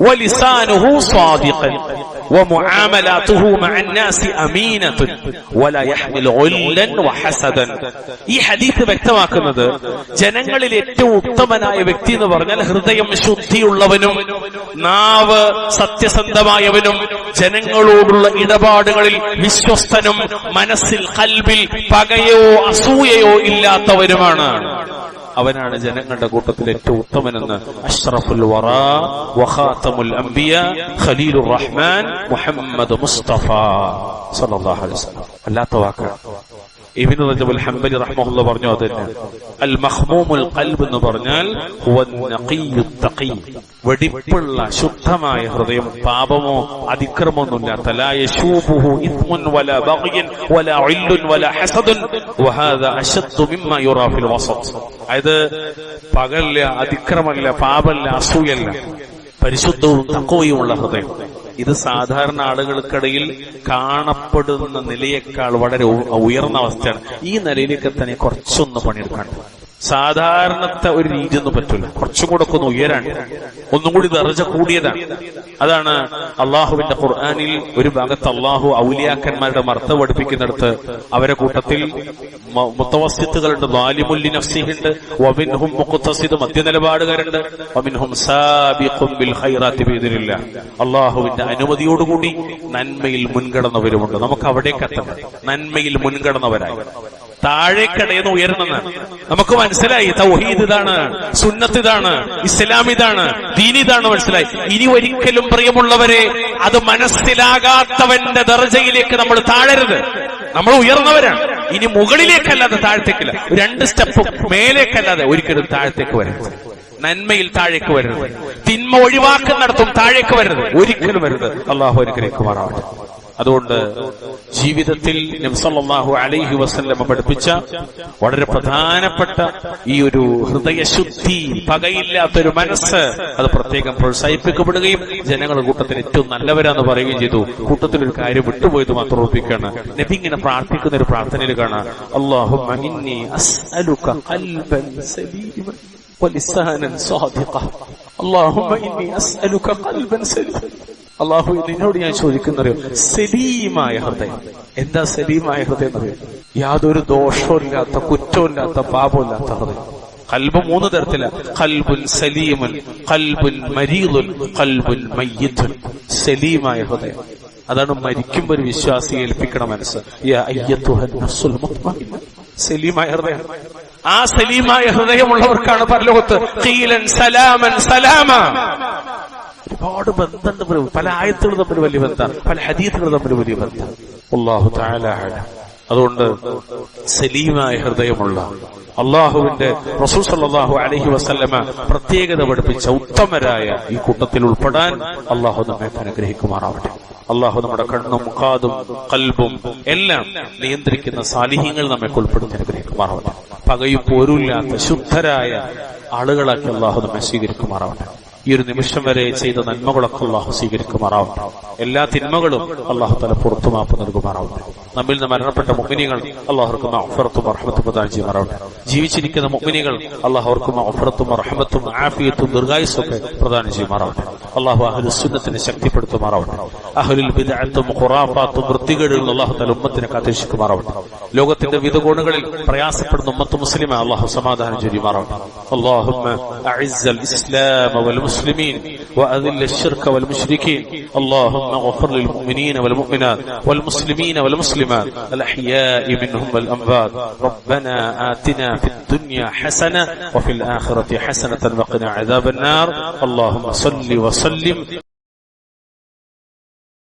ولسانه صادقا ومعاملاته مع الناس أمينة ولا يحمل غلا وحسدا. ഈ ഹദീസ് വ്യക്തമാക്കുന്നത് ജനങ്ങളിൽ ഏറ്റവും ഉത്തമനായ വ്യക്തി എന്ന് പറഞ്ഞാൽ ഹൃദയം ശുദ്ധിയുള്ളവനും നാവ് സത്യസന്ധമായവനും ജനങ്ങളോടുള്ള ഇടപാടുകളിൽ വിശ്വസ്തനും മനസ്സിൽ ഖൽബിൽ പകയോ അസൂയയോ ഇല്ലാത്തവനുമാണ്. അവനാണ് ജനങ്ങളുടെ കൂട്ടത്തിൽ ഏറ്റവും ഉത്തമനെന്ന് അഷ്റഫുൽ വറാ വഖാതമുൽ അംബിയാ ഖലീലുർ റഹ്മാൻ മുഹമ്മദ് മുസ്തഫ സല്ലല്ലാഹു അലൈഹി വസല്ലം. അല്ലാത്ത വാക്ക് ഇബ്നു റജബുൽ ഹംബലി റഹ്മഹുല്ലാ പറഞ്ഞു, അതന്നെ അൽ മഖ്മൂമുൽ ഖൽബ് എന്ന് പറഞ്ഞാൽ ഹുവൻ നഖിയ്യുത് തഖി, വെടിപ്പുള്ള ശുദ്ധമായ ഹൃദയം, പാപമോ അതിക്രമമൊന്നുമില്ലാത്ത, ലാ യശൂബുഹു ഇസ്മുൻ വലാ ബഗ്യൻ വലാ ഇല്ലുൻ വലാ ഹസദുൻ വഹാദാ അശദ്ദു മിമ്മാ യുറാ ഫിൽ വസത്. അതായത് പകല്ല, അതിക്രമല്ല, പാപല്ല, അസൂയല്ല, പരിശുദ്ധവും തഖ്വയുമുള്ള ഹൃദയം. ഇത് സാധാരണ ആളുകൾക്കിടയിൽ കാണപ്പെടുന്ന നിലയേക്കാൾ വളരെ ഉയർന്ന അവസ്ഥയാണ്. ഈ നിലയിലേക്ക് തന്നെ കുറച്ചൊന്ന് പണിയെടുക്കാണ്ട്. സാധാരണത്തെ ഒരു രീതിയൊന്നും പറ്റില്ല, കുറച്ചും കൂടെ ഒക്കെ ഒന്ന് ഉയരാണ്, ഒന്നും കൂടി ദർജ കൂടിയതാണ്. അതാണ് അള്ളാഹുവിന്റെ ഖുർആനിൽ ഒരു ഭാഗത്ത് അള്ളാഹു ഔലിയാക്കന്മാരുടെ മർത്തബ പഠിപ്പിക്കുന്നിടത്ത് അവരെ കൂട്ടത്തിൽ മുത്തവസ്സിത്തുകളുണ്ട്, ളാലിമുൽ ലിനഫ്സിഹിണ്ട്, വമിൻഹും മുഖ്തസിദ് മധ്യനിലപാടുകാരുണ്ട്, വമിൻഹും സാബിഖുൻ ബിൽ ഖൈറാത്തി ബിഇദ്നില്ലാഹ്. അള്ളാഹുവിന്റെ അനുമതിയോടുകൂടി നന്മയിൽ മുൻകടന്നവരുമുണ്ട്. നമുക്ക് അവിടേക്ക് എത്തണം, നന്മയിൽ മുൻകടന്നവരായി. താഴേക്കടയെന്ന് ഉയർന്നെന്നാണ് നമുക്ക് മനസ്സിലായി. തൗഹീദ് ഇതാണ്, സുന്നത്ത് ഇതാണ്, ഇസ്ലാം ഇതാണ്, ദീൻ ഇതാണ് മനസ്സിലായി. ഇനി ഒരിക്കലും പ്രിയമുള്ളവരെ അത് മനസ്സിലാകാത്തവന്റെ ദർജയിലേക്ക് നമ്മൾ താഴരുത്. നമ്മൾ ഉയർന്നവരാണ്. ഇനി മുകളിലേക്കല്ലാതെ താഴത്തേക്കില്ല, 2 സ്റ്റെപ്പ് മേലേക്കല്ലാതെ ഒരിക്കലും താഴത്തേക്ക് വരരുത്. നന്മയിൽ താഴേക്ക് വരരുത്, തിന്മ ഒഴിവാക്കുന്നിടത്തും താഴേക്ക് വരരുത്, ഒരിക്കലും വരരുത്. അള്ളാഹു അനുഗ്രഹിക്കുമാറാവട്ടെ. അതുകൊണ്ട് ജീവിതത്തിൽ നബി സല്ലല്ലാഹു അലൈഹി വസല്ലം പഠിപ്പിച്ച വളരെ പ്രധാനപ്പെട്ട ഈ ഒരു ഹൃദയശുദ്ധി, പകയില്ലാത്തൊരു മനസ്സ്, അത് പ്രത്യേകം പ്രോത്സാഹിപ്പിക്കപ്പെടുകയും ജനങ്ങളുടെ കൂട്ടത്തിൽ ഏറ്റവും നല്ലവരാന്ന് പറയുകയും ചെയ്തു. കൂട്ടത്തിൽ ഒരു കാര്യം വിട്ടുപോയത് മാത്രം ഓർപ്പിക്കുകയാണ്. നബി ഇങ്ങനെ പ്രാർത്ഥിക്കുന്ന ഒരു പ്രാർത്ഥനയിൽ കാണാം, അല്ലാഹുമ്മ ഇന്നി അസ്അലുക ഖൽബൻ സലീമൻ വലിസാനൻ സാദിഖ. അല്ലാഹുമ്മ ഇന്നി അസ്അലുക ഖൽബൻ സലീമൻ. അല്ലാഹു, നിന്നോട് ഞാൻ ചോദിക്കുന്നറിയോ, സലീമായ ഹൃദയം. എന്താ സലീമായ ഹൃദയം എന്നറിയോ? യാതൊരു ദോഷമില്ലാത്ത, കുറ്റമില്ലാത്ത, പാപമില്ലാത്ത ഹൃദയം. ഖൽബ് 3 തരത്തില: ഖൽബുൻ സലീമുൻ, ഖൽബുൻ മരീദുൻ, ഖൽബുൻ മയ്യിത്തുൻ. സലീമായ ഹൃദയം, അതാണ് മരിക്കുമ്പോൾ ഒരു വിശ്വാസി ഏൽപ്പിക്കണ മനസ്സ്. യാ അയ്യത്തുഹൻ നഫ്സുൽ മുത്മഇന്ന. സലീമായ ഹൃദയം. ആ സലീമായ ഹൃദയമുള്ളവർക്കാണ് പരലോകത്ത് ഖീലൻ സലാമൻ സലാമ. ഒരുപാട് ബന്ധമുണ്ട്. പല ആയത്തുകൾ തമ്മിൽ വലിയ ബന്ധമാണ്, പല ഹദീസുകൾ തമ്മിൽ വലിയ ബന്ധമാണ്. അല്ലാഹു തആല അഅലം. അതുകൊണ്ട് സലീമായ ഹൃദയമുള്ള അള്ളാഹുവിന്റെ റസൂൽ സല്ലല്ലാഹു അലൈഹി വസല്ലമ പ്രത്യേകത പഠിപ്പിച്ച ഉത്തമരായ ഈ കൂട്ടത്തിൽ ഉൾപ്പെടാൻ അള്ളാഹു നമ്മെ അനുഗ്രഹിക്കുമാറാവട്ടെ. അള്ളാഹു നമ്മുടെ കണ്ണും കാതും കൽബും എല്ലാം നിയന്ത്രിക്കുന്ന സാലിഹ്യങ്ങൾ നമ്മെ ഉൾപ്പെടുത്തി അനുഗ്രഹിക്കുമാറാവട്ടെ. പകയും പോരുമില്ലാത്ത ശുദ്ധരായ ആളുകളാക്കി അള്ളാഹു നമ്മെ സ്വീകരിക്കുമാറാവട്ടെ. ഈ ഒരു നിമിഷം വരെ ചെയ്ത നന്മകളൊക്കെ അള്ളാഹു സ്വീകരിക്കുമാറാവട്ടെ. എല്ലാ തിന്മകളും അള്ളാഹു തആല പുറത്തു മാപ്പ് നൽകുമാറാവട്ടെ. നമ്മിൽ നിന്ന് മരണപ്പെട്ട മുഅ്മിനീങ്ങൾ അള്ളാഹുർക്ക് മഗ്ഫിറത്തും റഹ്മത്തും പ്രദാനം ചെയ്യുമാറാവട്ടെ. ജീവിച്ചിരിക്കുന്ന മുഅ്മിനീകൾ അള്ളാഹുർക്ക് മഗ്ഫിറത്തും റഹ്മത്തും ആഫിയത്തും ദീർഘായുസ്സും ഒക്കെ പ്രദാനം ചെയ്യുമാറാവട്ടെ. അള്ളാഹു അഹ്ലുസ് സുന്നത്തിനെ ശക്തിപ്പെടുത്തുമാറാവട്ടെ. അഹ്ലുൽ ബിദ്അത്തും ഖുറാഫാത്തും വൃത്തികേടുകളിൽ അള്ളാഹു തആല ഉമ്മത്തിനെ കാത്തുരക്ഷിക്കുമാറാവട്ടെ. ലോകത്തിന്റെ വിവിധ കോണുകളിൽ പ്രയാസപ്പെടുന്ന ഉമ്മത്ത് മുസ്ലിമെ അള്ളാഹു സമാധാനം ചൊരിയുമാറാവട്ടെ. അല്ലാഹുമ്മ അഇസ്സൽ ഇസ്ലാമ വൽ മുസ്ലിമീൻ വഅദിൽ الشرك والمشركين. اللهم اغفر للمؤمنين والمؤمنات والمسلمين والمسلمات الأحياء منهم والأموات. ربنا آتنا في الدنيا حسنة وفي الآخرة حسنة وقنا عذاب النار. اللهم صل وسلم